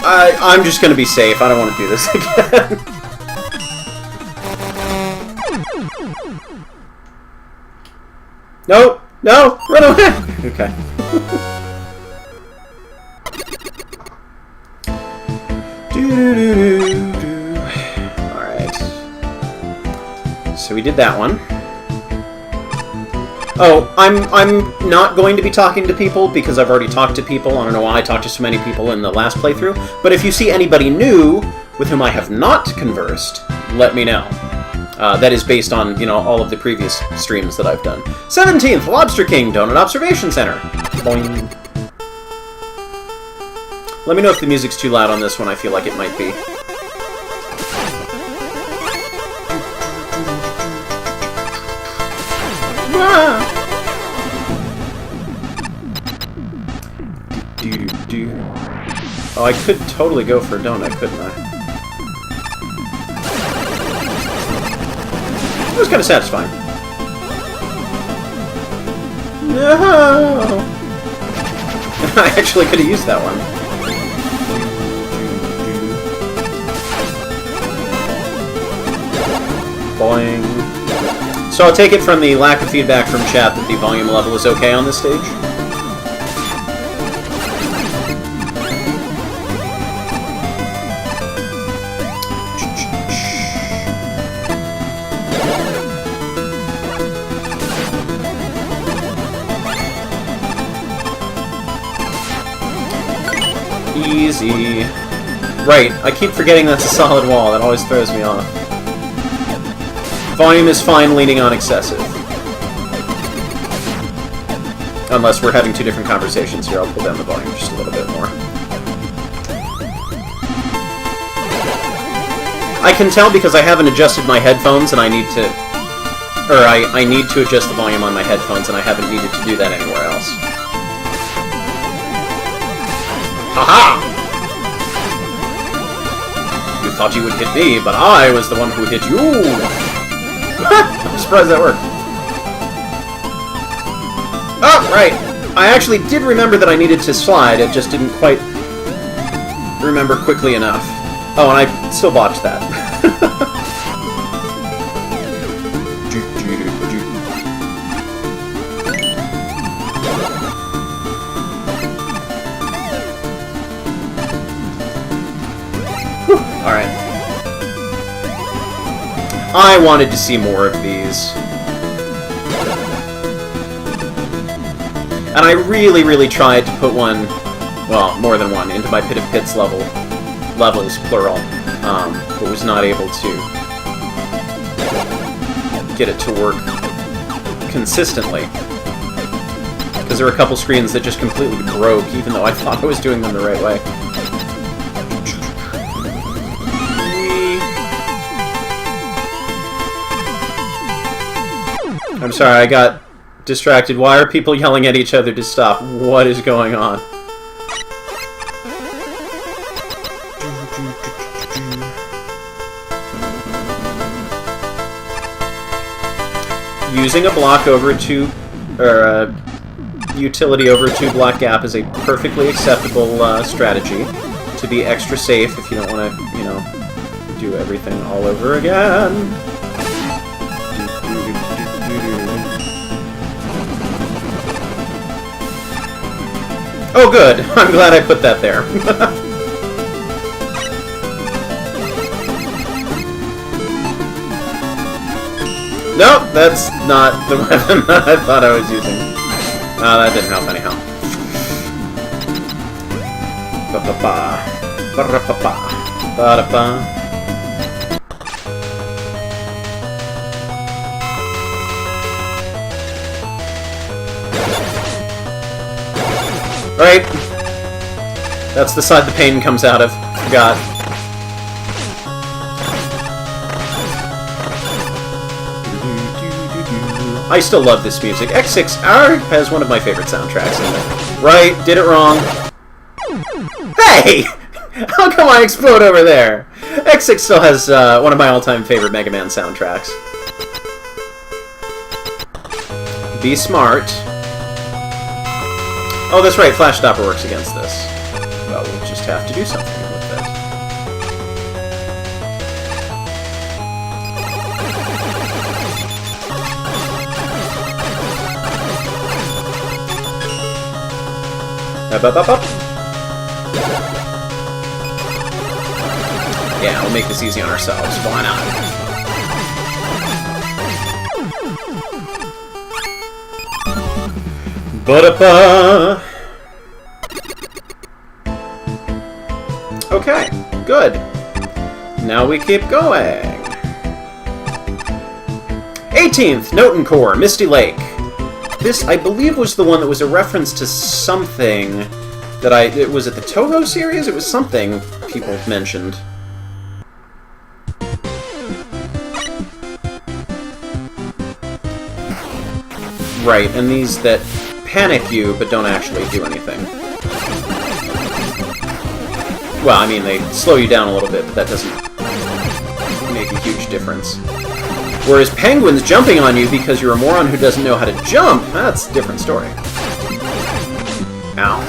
I'm just gonna be safe. I don't want to do this again. No! No! Run away! Okay. Alright. So we did that one. Oh, I'm not going to be talking to people because I've already talked to people. I don't know why I talked to so many people in the last playthrough. But if you see anybody new with whom I have not conversed, let me know. That is based on, you know, all of the previous streams that I've done. 17th, Lobster King, Donut Observation Center. Boing. Let me know if the music's too loud on this one. I feel like it might be. Oh, I could totally go for a donut, couldn't I? It was kind of satisfying. No! I actually could have used that one. Boing. So I'll take it from the lack of feedback from chat that the volume level is okay on this stage. Easy. Right, I keep forgetting that's a solid wall. That always throws me off. Volume is fine, leaning on excessive. Unless we're having two different conversations here, I'll pull down the volume just a little bit more. I can tell because I haven't adjusted my headphones and I need to... Or I need to adjust the volume on my headphones and I haven't needed to do that anywhere else. Haha! You thought you would hit me, but I was the one who hit you! I'm surprised that worked. Oh, right! I actually did remember that I needed to slide, it just didn't quite remember quickly enough. Oh, and I still botched that. Alright. I wanted to see more of these. And I really tried to put one, well, more than one, into my Pit of Pits levels, plural, but was not able to get it to work consistently. Because there were a couple screens that just completely broke, even though I thought I was doing them the right way. I'm sorry, I got distracted. Why are people yelling at each other to stop? What is going on? Using a block over two, or a utility over a 2-block gap is a perfectly acceptable strategy to be extra safe if you don't want to, you know, do everything all over again. Oh, good. I'm glad I put that there. Nope, that's not the weapon that I thought I was using. That didn't help anyhow. Ba-ba-ba. Ba-ra-ba-ba. Ba-da-ba. Right? That's the side the pain comes out of. Forgot. I still love this music. X6R has one of my favorite soundtracks in it. Right, did it wrong. Hey! How come I explode over there? X6 still has one of my all-time favorite Mega Man soundtracks. Be smart. Oh, that's right, Flash Stopper works against this. Well, we'll just have to do something with it. Up. Yeah, we'll make this easy on ourselves. Why not? Ba-da-ba! Okay, good. Now we keep going. 18th, Noten Core, Misty Lake. This, I believe, was the one that was a reference to something that was it the Toho series? It was something people mentioned. Right, and these that panic you but don't actually do anything. Well, I mean, they slow you down a little bit, but that doesn't make a huge difference. Whereas penguins jumping on you because you're a moron who doesn't know how to jump, that's a different story. Ow.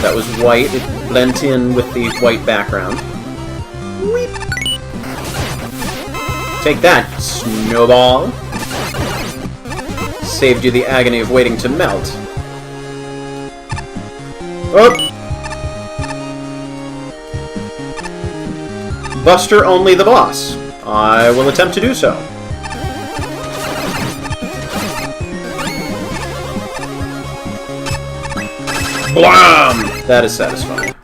That was white. It blent in with the white background. Weep. Take that, snowball. Saved you the agony of waiting to melt. Oh! Buster only the boss. I will attempt to do so. Blam! That is satisfying.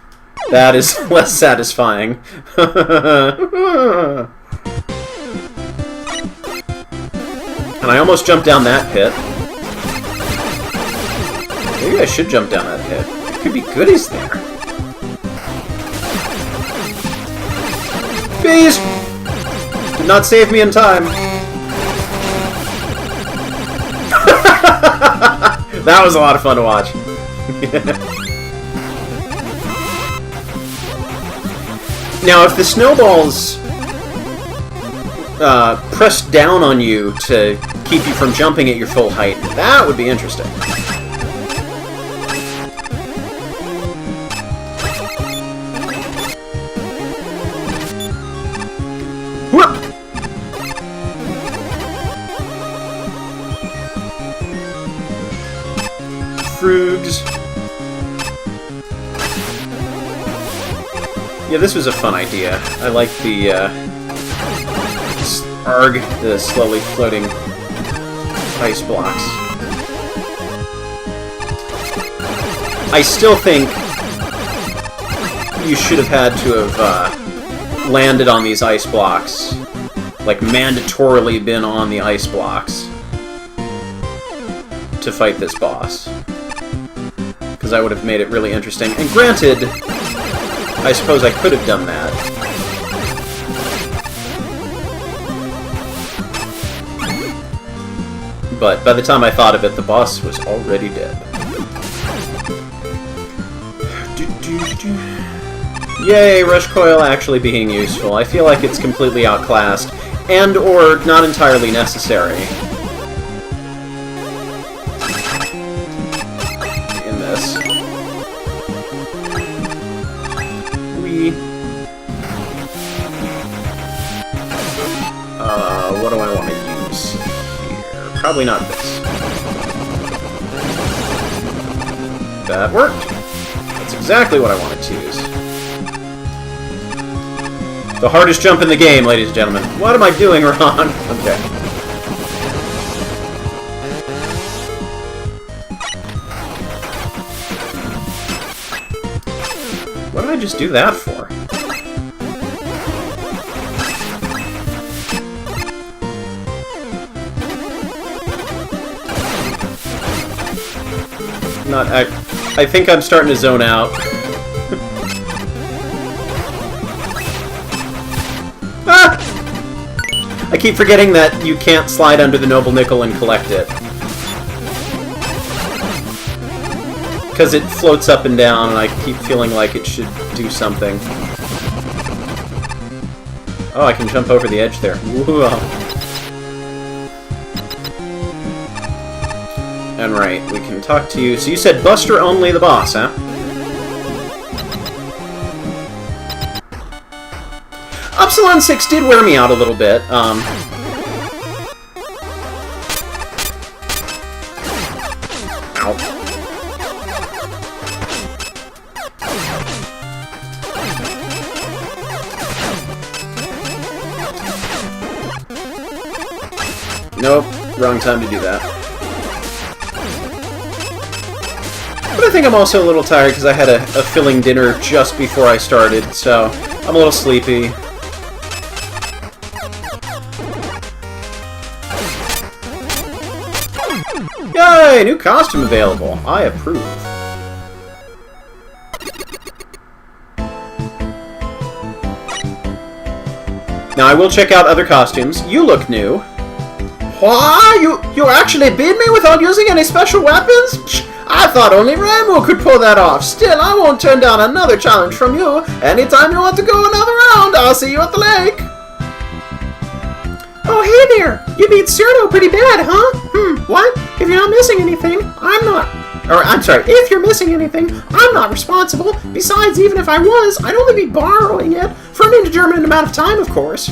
That is less satisfying. And I almost jumped down that pit. Maybe I should jump down that pit. There could be goodies there. Bees! Did not save me in time. That was a lot of fun to watch. Now, if the snowballs press down on you to keep you from jumping at your full height, that would be interesting. Whoop! Frugs. Yeah, this was a fun idea. I like the Arg, the slowly floating ice blocks. I still think you should have had to have landed on these ice blocks. Like, mandatorily been on the ice blocks to fight this boss. Because I would have made it really interesting. And granted, I suppose I could have done that. But by the time I thought of it, the boss was already dead. Yay, Rush Coil actually being useful. I feel like it's completely outclassed, and or not entirely necessary in this. What do I want to use here? Probably not this. That worked. That's exactly what I wanted to use. The hardest jump in the game, ladies and gentlemen. What am I doing wrong? Okay. What did I just do that for? Not I think I'm starting to zone out. Ah! I keep forgetting that you can't slide under the Noble Nickel and collect it. Because it floats up and down, and I keep feeling like it should do something. Oh, I can jump over the edge there. Whoa. And right, we can talk to you. So you said Buster only the boss, huh? Upsilon 6 did wear me out a little bit. Ow. Nope, wrong time to do that. But I think I'm also a little tired because I had a filling dinner just before I started, so I'm a little sleepy. Yay! New costume available. I approve. Now I will check out other costumes. You look new. Why? You actually beat me without using any special weapons? Psh, I thought only Rainbow could pull that off. Still, I won't turn down another challenge from you. Anytime you want to go another round, I'll see you at the lake. Oh, hey there! You beat Cyrano pretty bad, huh? What? If you're not missing anything, if you're missing anything, I'm not responsible. Besides, even if I was, I'd only be borrowing it for an indeterminate amount of time, of course.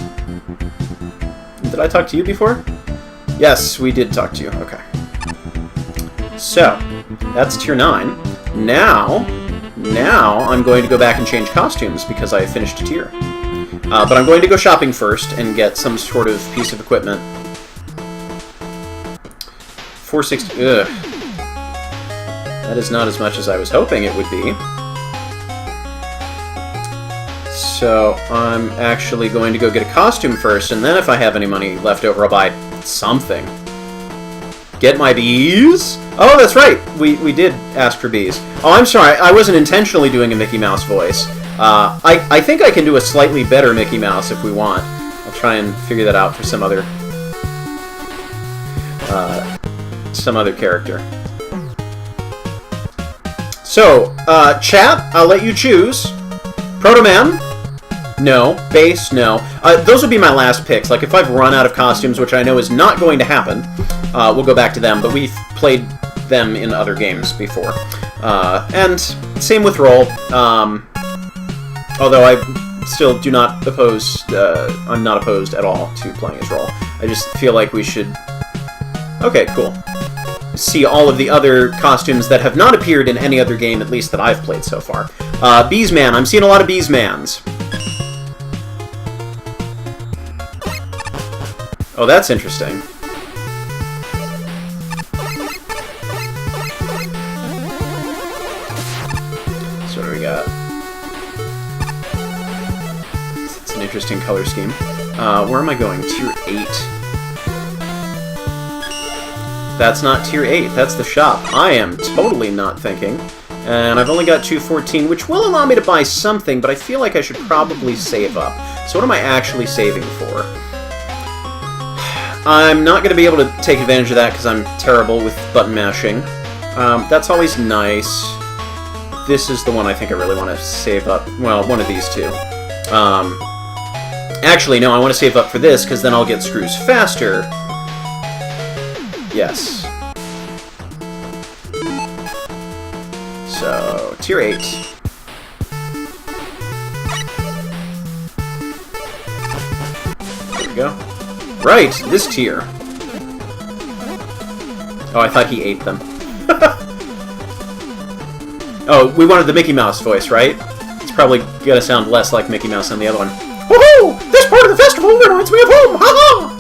Did I talk to you before? Yes, we did talk to you. Okay. So, that's Tier 9. Now I'm going to go back and change costumes because I finished a tier. But I'm going to go shopping first and get some sort of piece of equipment. 460... Ugh. That is not as much as I was hoping it would be. So I'm actually going to go get a costume first, and then if I have any money left over, I'll buy something. Get my bees? Oh, that's right! We did ask for bees. Oh, I'm sorry, I wasn't intentionally doing a Mickey Mouse voice. I think I can do a slightly better Mickey Mouse if we want. I'll try and figure that out for some other character. So, chat, I'll let you choose. Proto Man? No. Base? No. Those would be my last picks. Like, if I've run out of costumes, which I know is not going to happen, we'll go back to them, but we've played them in other games before. And same with Roll. Although I still do not oppose, I'm not opposed at all to playing as Roll. I just feel like we should... Okay, cool. See all of the other costumes that have not appeared in any other game, at least that I've played so far. Beesman. I'm seeing a lot of Beesmans. Oh, that's interesting. So what do we got? It's an interesting color scheme. Where am I going? Tier 8. That's not Tier 8, that's the shop. I am totally not thinking. And I've only got 214, which will allow me to buy something, but I feel like I should probably save up. So what am I actually saving for? I'm not going to be able to take advantage of that because I'm terrible with button mashing. That's always nice. This is the one I think I really want to save up. Well, one of these two. Actually, no, I want to save up for this because then I'll get screws faster. Yes. So, Tier 8. There we go. Right, this tier. Oh, I thought he ate them. Oh, we wanted the Mickey Mouse voice, right? It's probably gonna sound less like Mickey Mouse than the other one. Woohoo! This part of the festival reminds me of home! Ha-ha!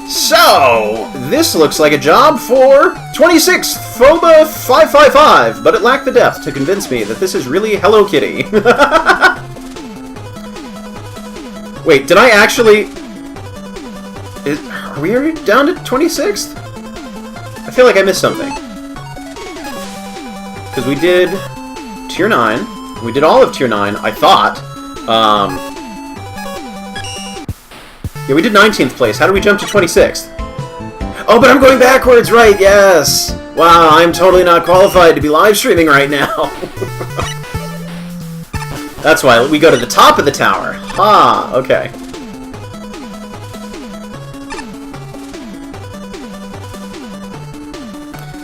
So, this looks like a job for 26th Phoba 555, but it lacked the depth to convince me that this is really Hello Kitty. Wait, did I actually... Are we already down to 26th? I feel like I missed something. Because we did Tier 9. We did all of Tier 9, I thought. Yeah, we did 19th place. How did we jump to 26th? Oh, but I'm going backwards, right, yes! Wow, I'm totally not qualified to be live streaming right now. That's why we go to the top of the tower. Ha, okay.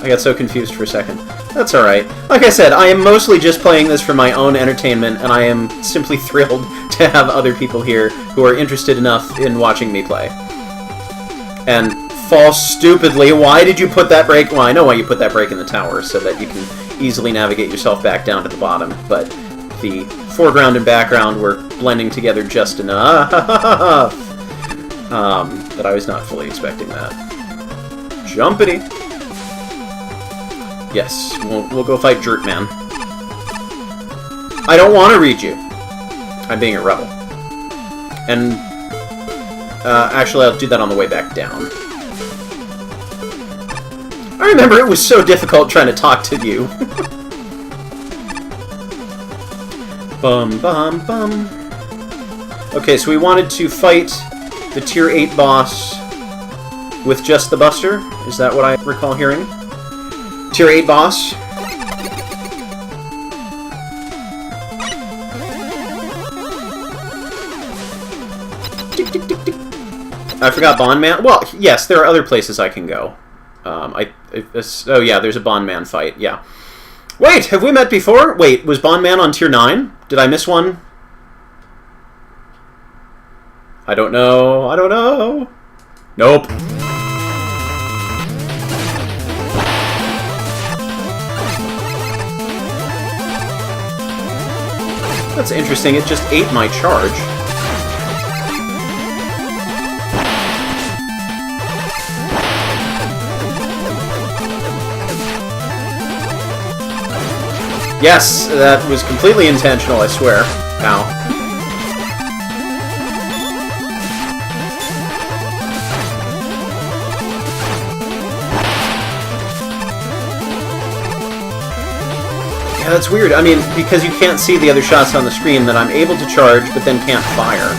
I got so confused for a second. That's alright. Like I said, I am mostly just playing this for my own entertainment, and I am simply thrilled to have other people here who are interested enough in watching me play. And fall stupidly. Why did you put that break? Well, I know why you put that break in the tower, so that you can easily navigate yourself back down to the bottom, but the foreground and background were blending together just enough that I was not fully expecting that. Jumpity! Yes, we'll go fight Jerkman. I don't want to read you. I'm being a rebel. And, actually, I'll do that on the way back down. I remember it was so difficult trying to talk to you. Bum, bum, bum. Okay, so we wanted to fight the Tier 8 boss with just the Buster? Is that what I recall hearing? Tier 8 boss. I forgot Bondman. Well, yes, there are other places I can go. Oh yeah, there's a Bondman fight, yeah. Wait, have we met before? Wait, was Bondman on Tier 9? Did I miss one? I don't know, I don't know. Nope. That's interesting, it just ate my charge. Yes, that was completely intentional, I swear. Ow. Yeah, that's weird. I mean, because you can't see the other shots on the screen, that I'm able to charge, but then can't fire,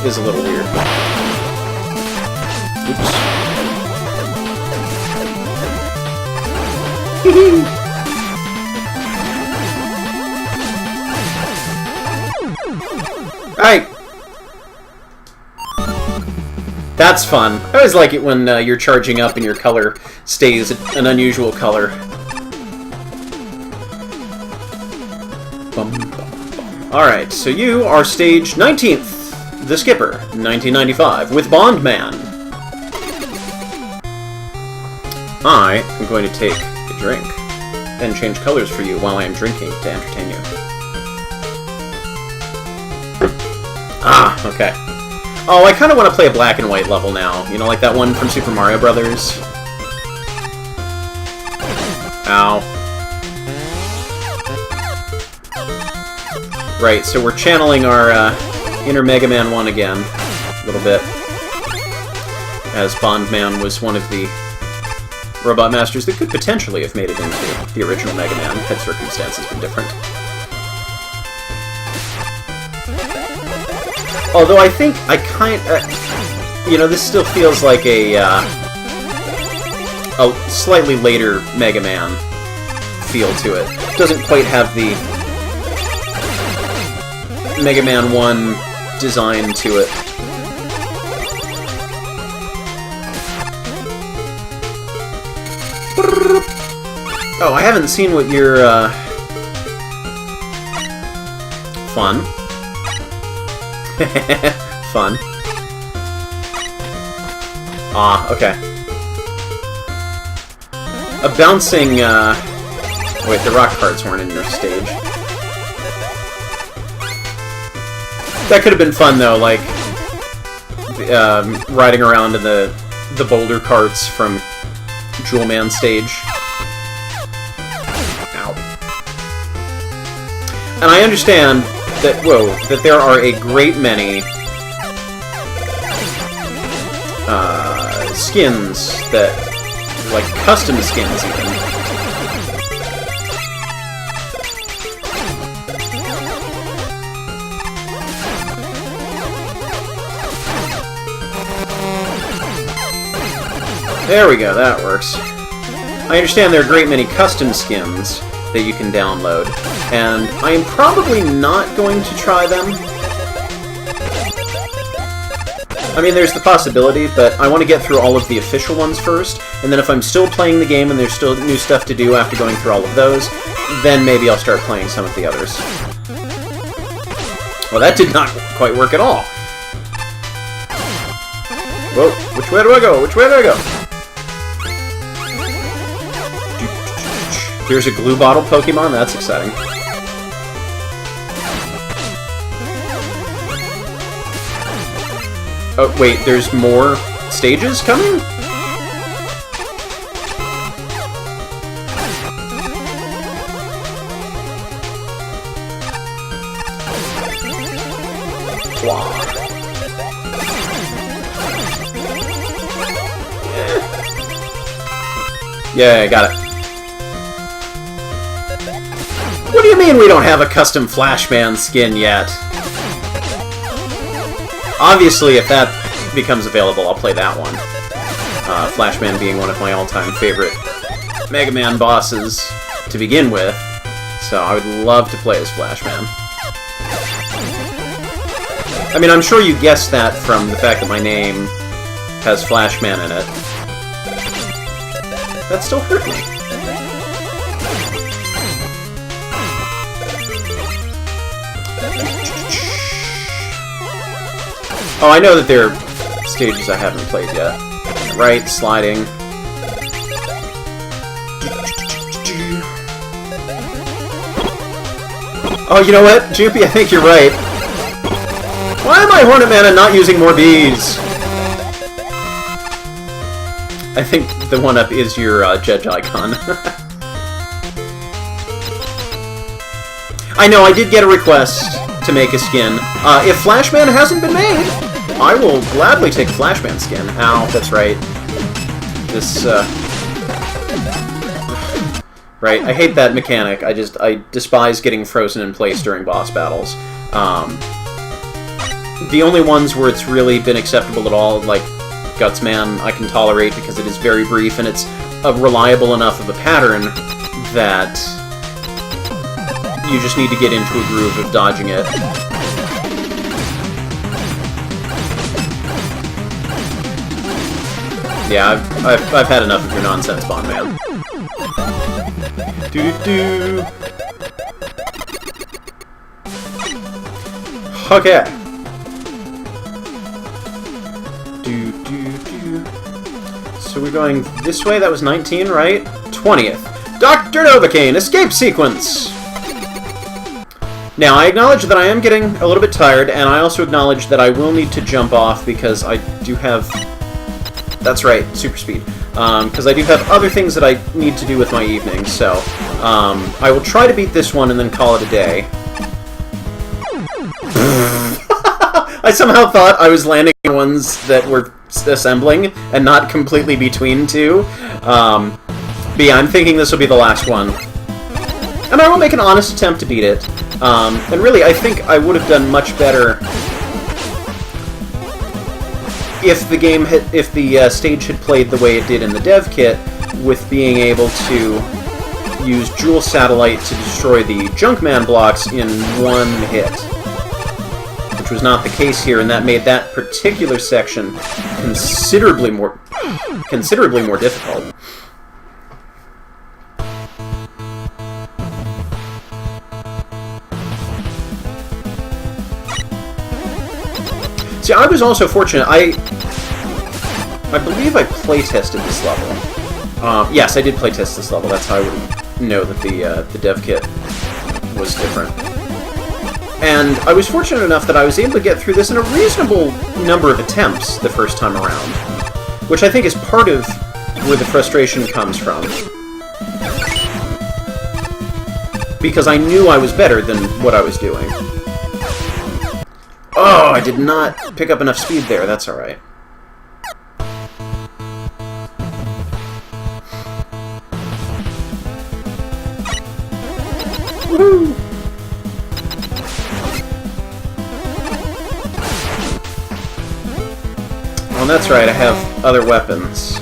is a little weird. Oops. Alright. That's fun. I always like it when you're charging up and your color stays an unusual color. Alright, so you are stage 19th, the Skipper, 1995, with Bondman. I am going to take a drink and change colors for you while I am drinking to entertain you. Ah, okay. Oh, I kind of want to play a black and white level now. You know, like that one from Super Mario Brothers. Ow. Right, so we're channeling our inner Mega Man 1 again, a little bit. As Bondman was one of the Robot Masters that could potentially have made it into the original Mega Man, had circumstances been different. Although I think I you know, this still feels like a slightly later Mega Man feel to it. It doesn't quite have the Mega Man 1 design to it. Oh, I haven't seen what your, fun. Fun. Ah, okay. A bouncing, wait, the rock cards weren't in your stage. That could have been fun, though, like, riding around in the boulder carts from Jewel Man stage. Ow. And I understand that, that there are a great many skins that, like custom skins even, There we go, that works. I understand there are a great many custom skins that you can download, and I am probably not going to try them. I mean, there's the possibility, but I want to get through all of the official ones first, and then if I'm still playing the game and there's still new stuff to do after going through all of those, then maybe I'll start playing some of the others. Well, that did not quite work at all. Whoa, which way do I go? Which way do I go? There's a glue bottle Pokemon? That's exciting. Oh, wait, there's more stages coming? Wow. Yeah, I got it. What do you mean we don't have a custom Flashman skin yet? Obviously, if that becomes available, I'll play that one. Flashman being one of my all-time favorite Mega Man bosses to begin with, so I would love to play as Flashman. I mean, I'm sure you guessed that from the fact that my name has Flashman in it. That still hurt me. Oh, I know that there are stages I haven't played yet. Right, sliding. Oh, you know what, Joopy? I think you're right. Why am I Hornet Man and not using more bees? I think the one-up is your Judge icon. I know, I did get a request to make a skin. If Flashman hasn't been made, I will gladly take a Flashman skin. Ow, that's right. This, right, I hate that mechanic. I despise getting frozen in place during boss battles. The only ones where it's really been acceptable at all, like Gutsman, I can tolerate because it is very brief and it's a reliable enough of a pattern that you just need to get into a groove of dodging it. Yeah, I've had enough of your nonsense, Bond Man. Doo-doo. Okay. Doo-doo-doo. So we're going this way. That was 19, right? 20th. Dr. Novocaine, escape sequence! Now, I acknowledge that I am getting a little bit tired, and I also acknowledge that I will need to jump off because I do have... That's right, super speed. Because I do have other things that I need to do with my evening, so... I will try to beat this one and then call it a day. I somehow thought I was landing on ones that were assembling, and not completely between two. But yeah, I'm thinking this will be the last one. And I will make an honest attempt to beat it. And really, I think I would have done much better if the game had, if the stage had played the way it did in the dev kit, with being able to use Jewel Satellite to destroy the Junkman blocks in one hit, which was not the case here, and that made that particular section considerably more difficult. See, I was also fortunate. I believe I playtested this level. Yes, I did playtest this level. That's how I would know that the dev kit was different. And I was fortunate enough that I was able to get through this in a reasonable number of attempts the first time around, which I think is part of where the frustration comes from. Because I knew I was better than what I was doing. Oh, I did not pick up enough speed there. That's alright. Woohoo! Oh, that's right. I have other weapons.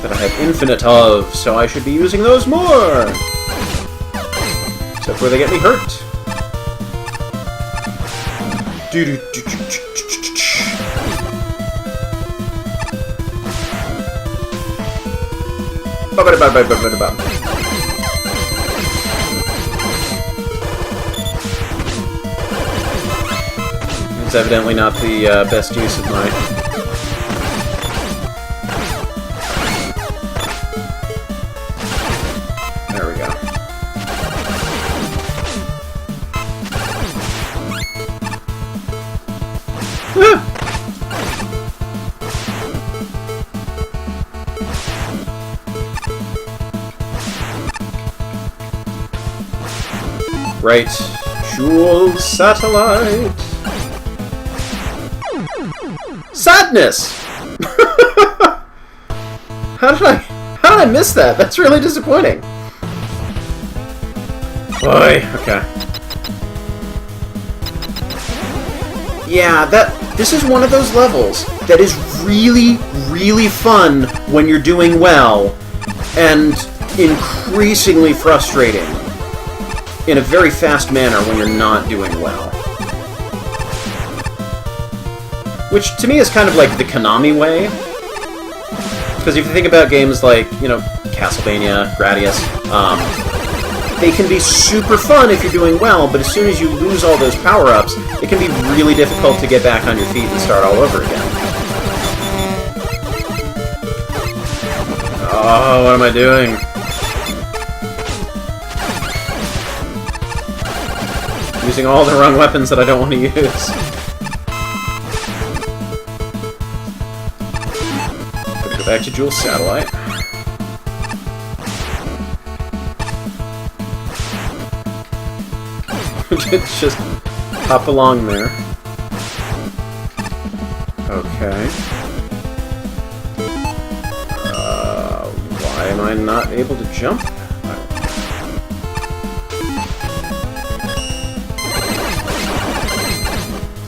that I have infinite of, so I should be using those more! Except where they get me hurt. It's evidently not the best use of my... There we go. Right. Jewel satellite. Sadness! How did I miss that? That's really disappointing. Boy, okay. Yeah, this is one of those levels that is really, really fun when you're doing well, and increasingly frustrating in a very fast manner when you're not doing well. Which, to me, is kind of like the Konami way. Because if you think about games like, you know, Castlevania, Gradius, they can be super fun if you're doing well, but as soon as you lose all those power-ups, it can be really difficult to get back on your feet and start all over again. Oh, what am I doing? Using all the wrong weapons that I don't want to use. Gotta go back to Jewel Satellite. Just hop along there. Okay. Why am I not able to jump?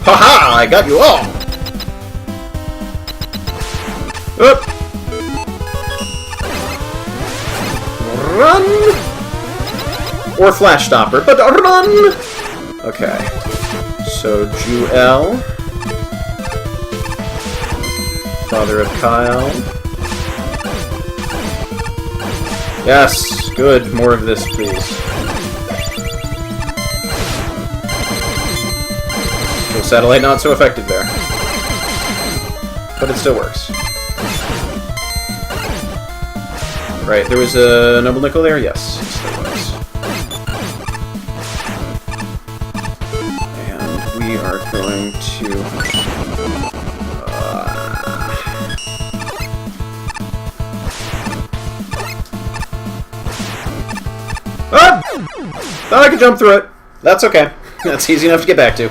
Haha! I got you all! Up! Run! Or Flash Stopper, but run! Okay. So, Jewel. Father of Kyle. Yes! Good. More of this, please. So, Satellite not so effective there. But it still works. Right, there was a Noble Nickel there? Yes, yes there was. And we are going to... Ah! Thought I could jump through it. That's okay. That's easy enough to get back to.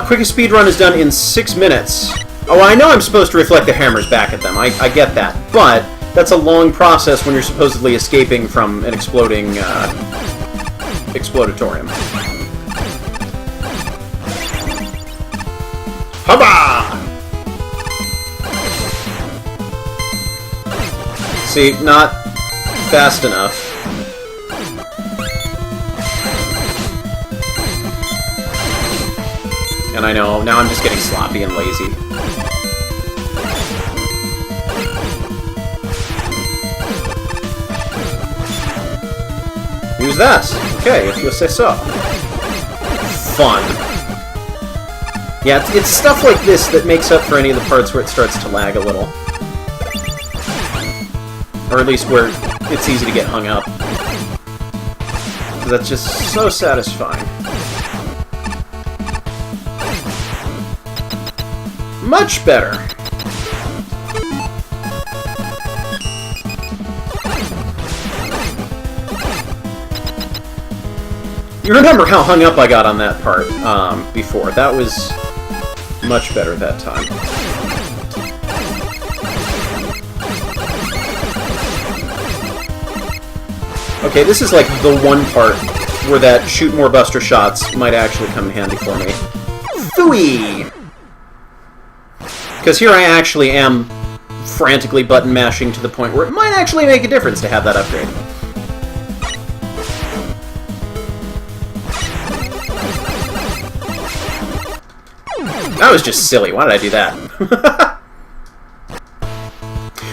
Quickest speedrun is done in 6 minutes. Oh, I know I'm supposed to reflect the hammers back at them. I get that. But that's a long process when you're supposedly escaping from an exploding explodatorium. Hubba! See, not fast enough. And I know, now I'm just getting sloppy and lazy. Use that! Okay, if you say so. Fun. Yeah, it's stuff like this that makes up for any of the parts where it starts to lag a little. Or at least where it's easy to get hung up. Because that's just so satisfying. Much better! You remember how hung up I got on that part before. That was much better that time. Okay, this is like the one part where that shoot more buster shots might actually come in handy for me. Phooey! Because here I actually am frantically button mashing to the point where it might actually make a difference to have that upgrade. That was just silly. Why did I do that?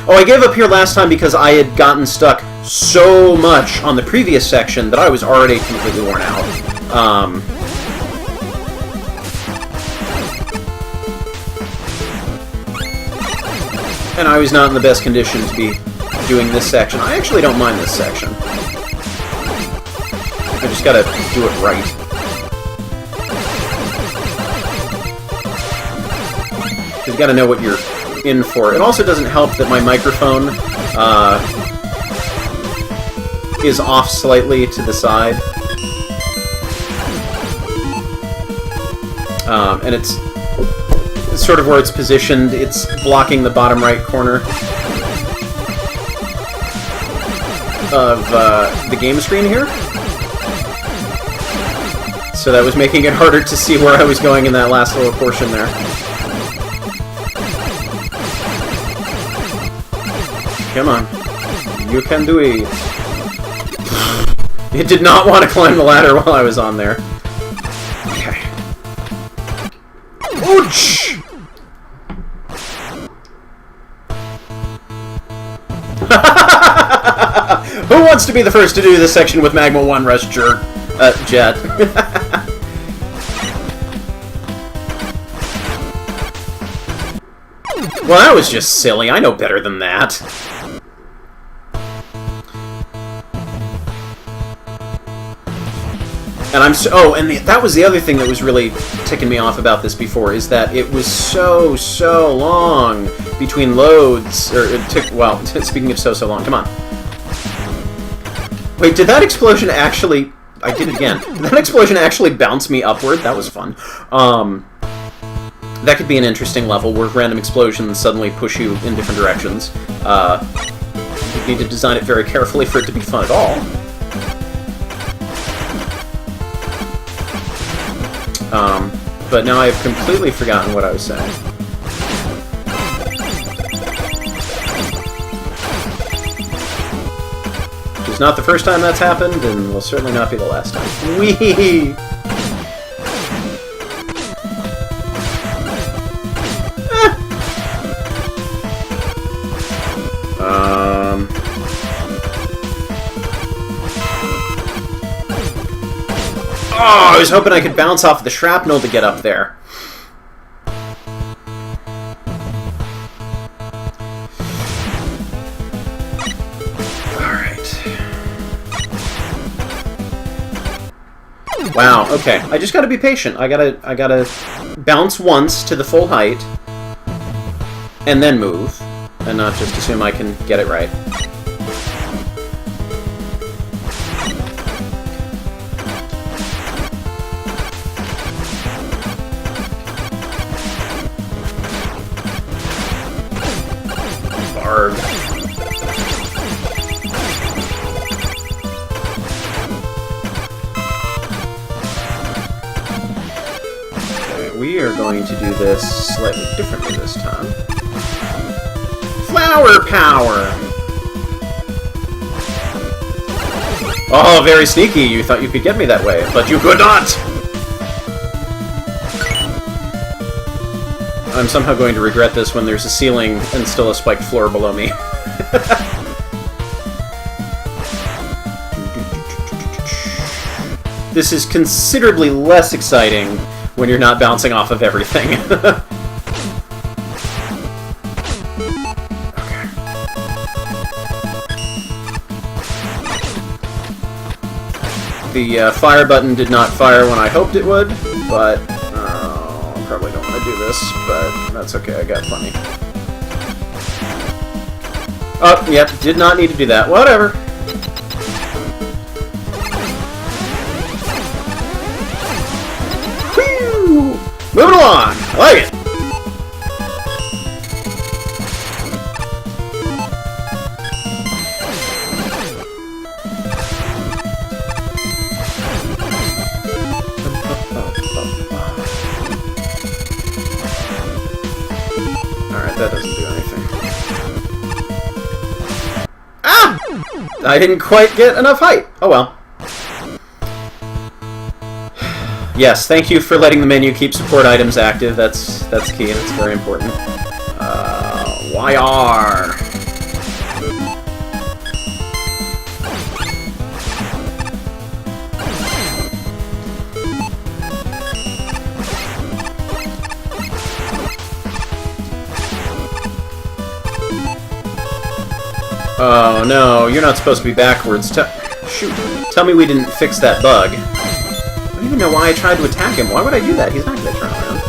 Oh, I gave up here last time because I had gotten stuck so much on the previous section that I was already completely worn out. And I was not in the best condition to be doing this section. I actually don't mind this section. I just gotta do it right. You've gotta know what you're in for. It also doesn't help that my microphone is off slightly to the side. And it's sort of where it's positioned. It's blocking the bottom right corner of the game screen here. So that was making it harder to see where I was going in that last little portion there. Come on. You can do it. It did not want to climb the ladder while I was on there. Okay. Ouch! Who wants to be the first to do this section with Magma 1 Rush Jet? Well, that was just silly. I know better than that. And I'm so... Oh, and that was the other thing that was really ticking me off about this before, is that it was so long between loads. Or it took... Well, speaking of so long, come on. Wait, did that explosion actually... I did it again. Did that explosion actually bounce me upward? That was fun. That could be an interesting level where random explosions suddenly push you in different directions. You need to design it very carefully for it to be fun at all. But now I've completely forgotten what I was saying. Which is not the first time that's happened, and will certainly not be the last time. Whee! Oh, I was hoping I could bounce off the shrapnel to get up there. Alright. Wow, okay. I just gotta be patient. I gotta bounce once to the full height, and then move, and not just assume I can get it right. Okay, we are going to do this slightly differently this time. Flower power! Oh, very sneaky. You thought you could get me that way, but you could not! I'm somehow going to regret this when there's a ceiling and still a spiked floor below me. This is considerably less exciting when you're not bouncing off of everything. The fire button did not fire when I hoped it would, but I probably don't want to do this, but that's okay, I got plenty. Oh, yep, did not need to do that. Whatever. Whew! Moving along! I like it! Alright, that doesn't do anything. Ah! I didn't quite get enough height. Oh well. Yes, thank you for letting the menu keep support items active. That's key, and it's very important. YR. Oh no, you're not supposed to be backwards. Shoot. Tell me we didn't fix that bug. I don't even know why I tried to attack him. Why would I do that? He's not going to turn around.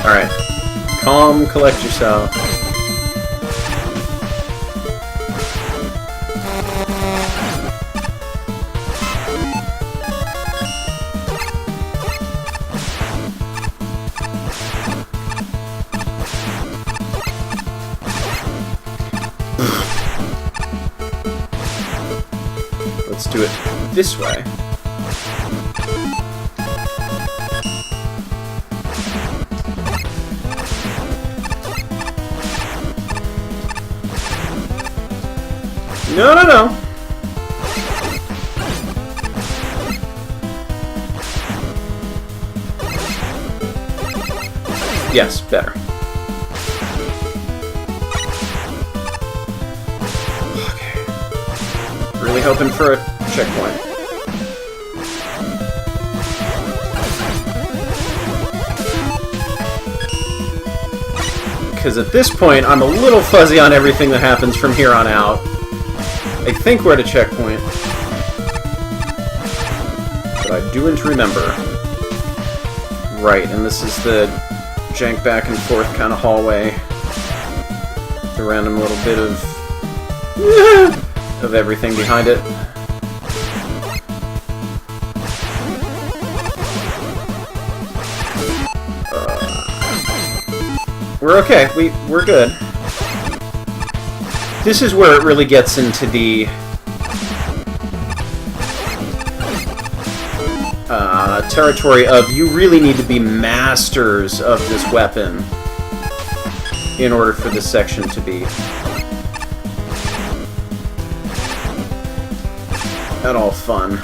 Alright. Calm, collect yourself. Let's do it this way. No, no, no. Yes, better. Okay. Really hoping for a checkpoint. Because at this point, I'm a little fuzzy on everything that happens from here on out. I think we're at a checkpoint. But I do want to remember. Right, and this is the jank back and forth kind of hallway. The random little bit of everything behind it. We're okay. We're good. This is where it really gets into the territory of you really need to be masters of this weapon in order for this section to be at all fun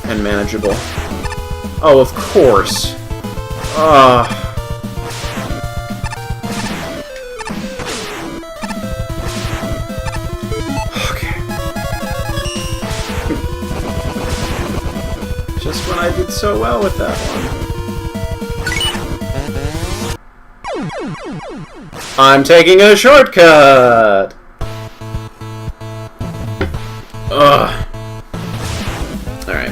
and manageable. Oh, of course. Just when I did so well with that one. I'm taking a shortcut! Ugh. Alright.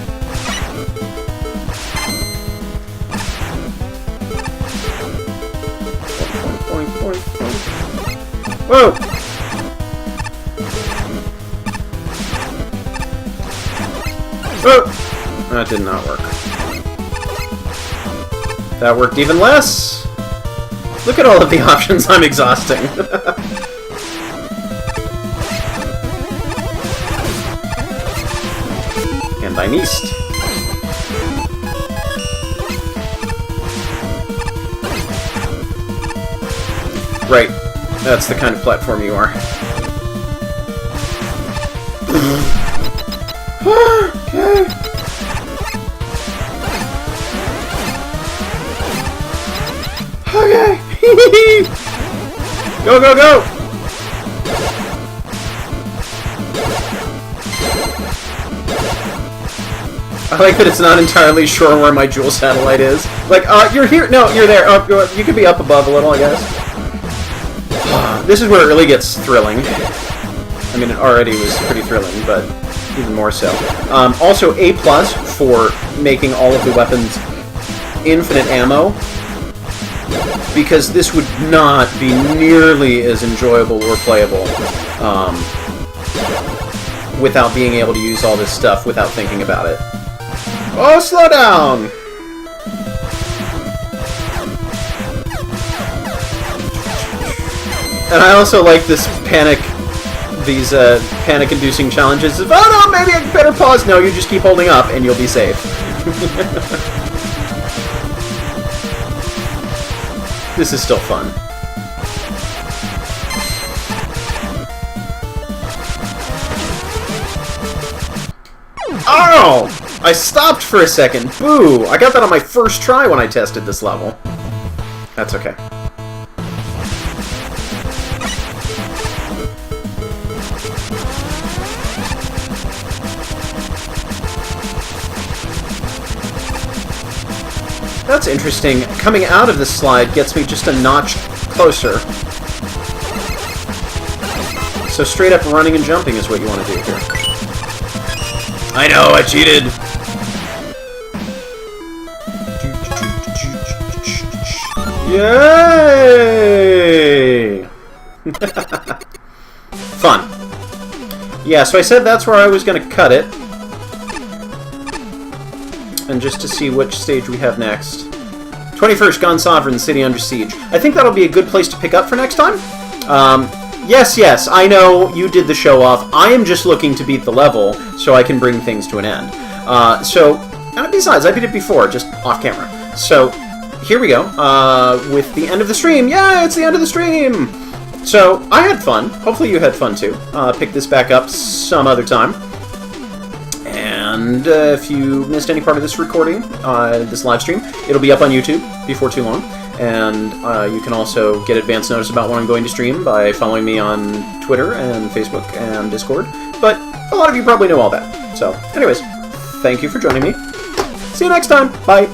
Whoa! Whoa! That did not work. That worked even less! Look at all of the options I'm exhausting. And I missed. Right. That's the kind of platform you are. Okay. Okay! Go, go, go! I like that it's not entirely sure where my jewel satellite is. Like, you're here. No, you're there. You could be up above a little, I guess. This is where it really gets thrilling. I mean, it already was pretty thrilling, but even more so. Also, A+ for making all of the weapons infinite ammo. Because this would not be nearly as enjoyable or playable without being able to use all this stuff without thinking about it. Oh, slow down! And I also like this panic these panic-inducing challenges of, oh no, maybe I better pause. No, you just keep holding up and you'll be safe. This is still fun. Oh! I stopped for a second. Boo! I got that on my first try when I tested this level. That's okay. That's interesting. Coming out of this slide gets me just a notch closer. So straight up running and jumping is what you want to do here. I know, I cheated! Yay! Fun. Yeah, so I said that's where I was going to cut it. And just to see which stage we have next. 21st, Gone Sovereign, City Under Siege. I think that'll be a good place to pick up for next time. Yes, I know you did the show off. I am just looking to beat the level so I can bring things to an end. And besides, I beat it before, just off camera. So, here we go. With the end of the stream. Yeah, it's the end of the stream! So, I had fun. Hopefully you had fun too. Pick this back up some other time. And if you missed any part of this recording, this live stream, it'll be up on YouTube before too long. And you can also get advance notice about when I'm going to stream by following me on Twitter and Facebook and Discord. But a lot of you probably know all that. So, anyways, thank you for joining me. See you next time. Bye.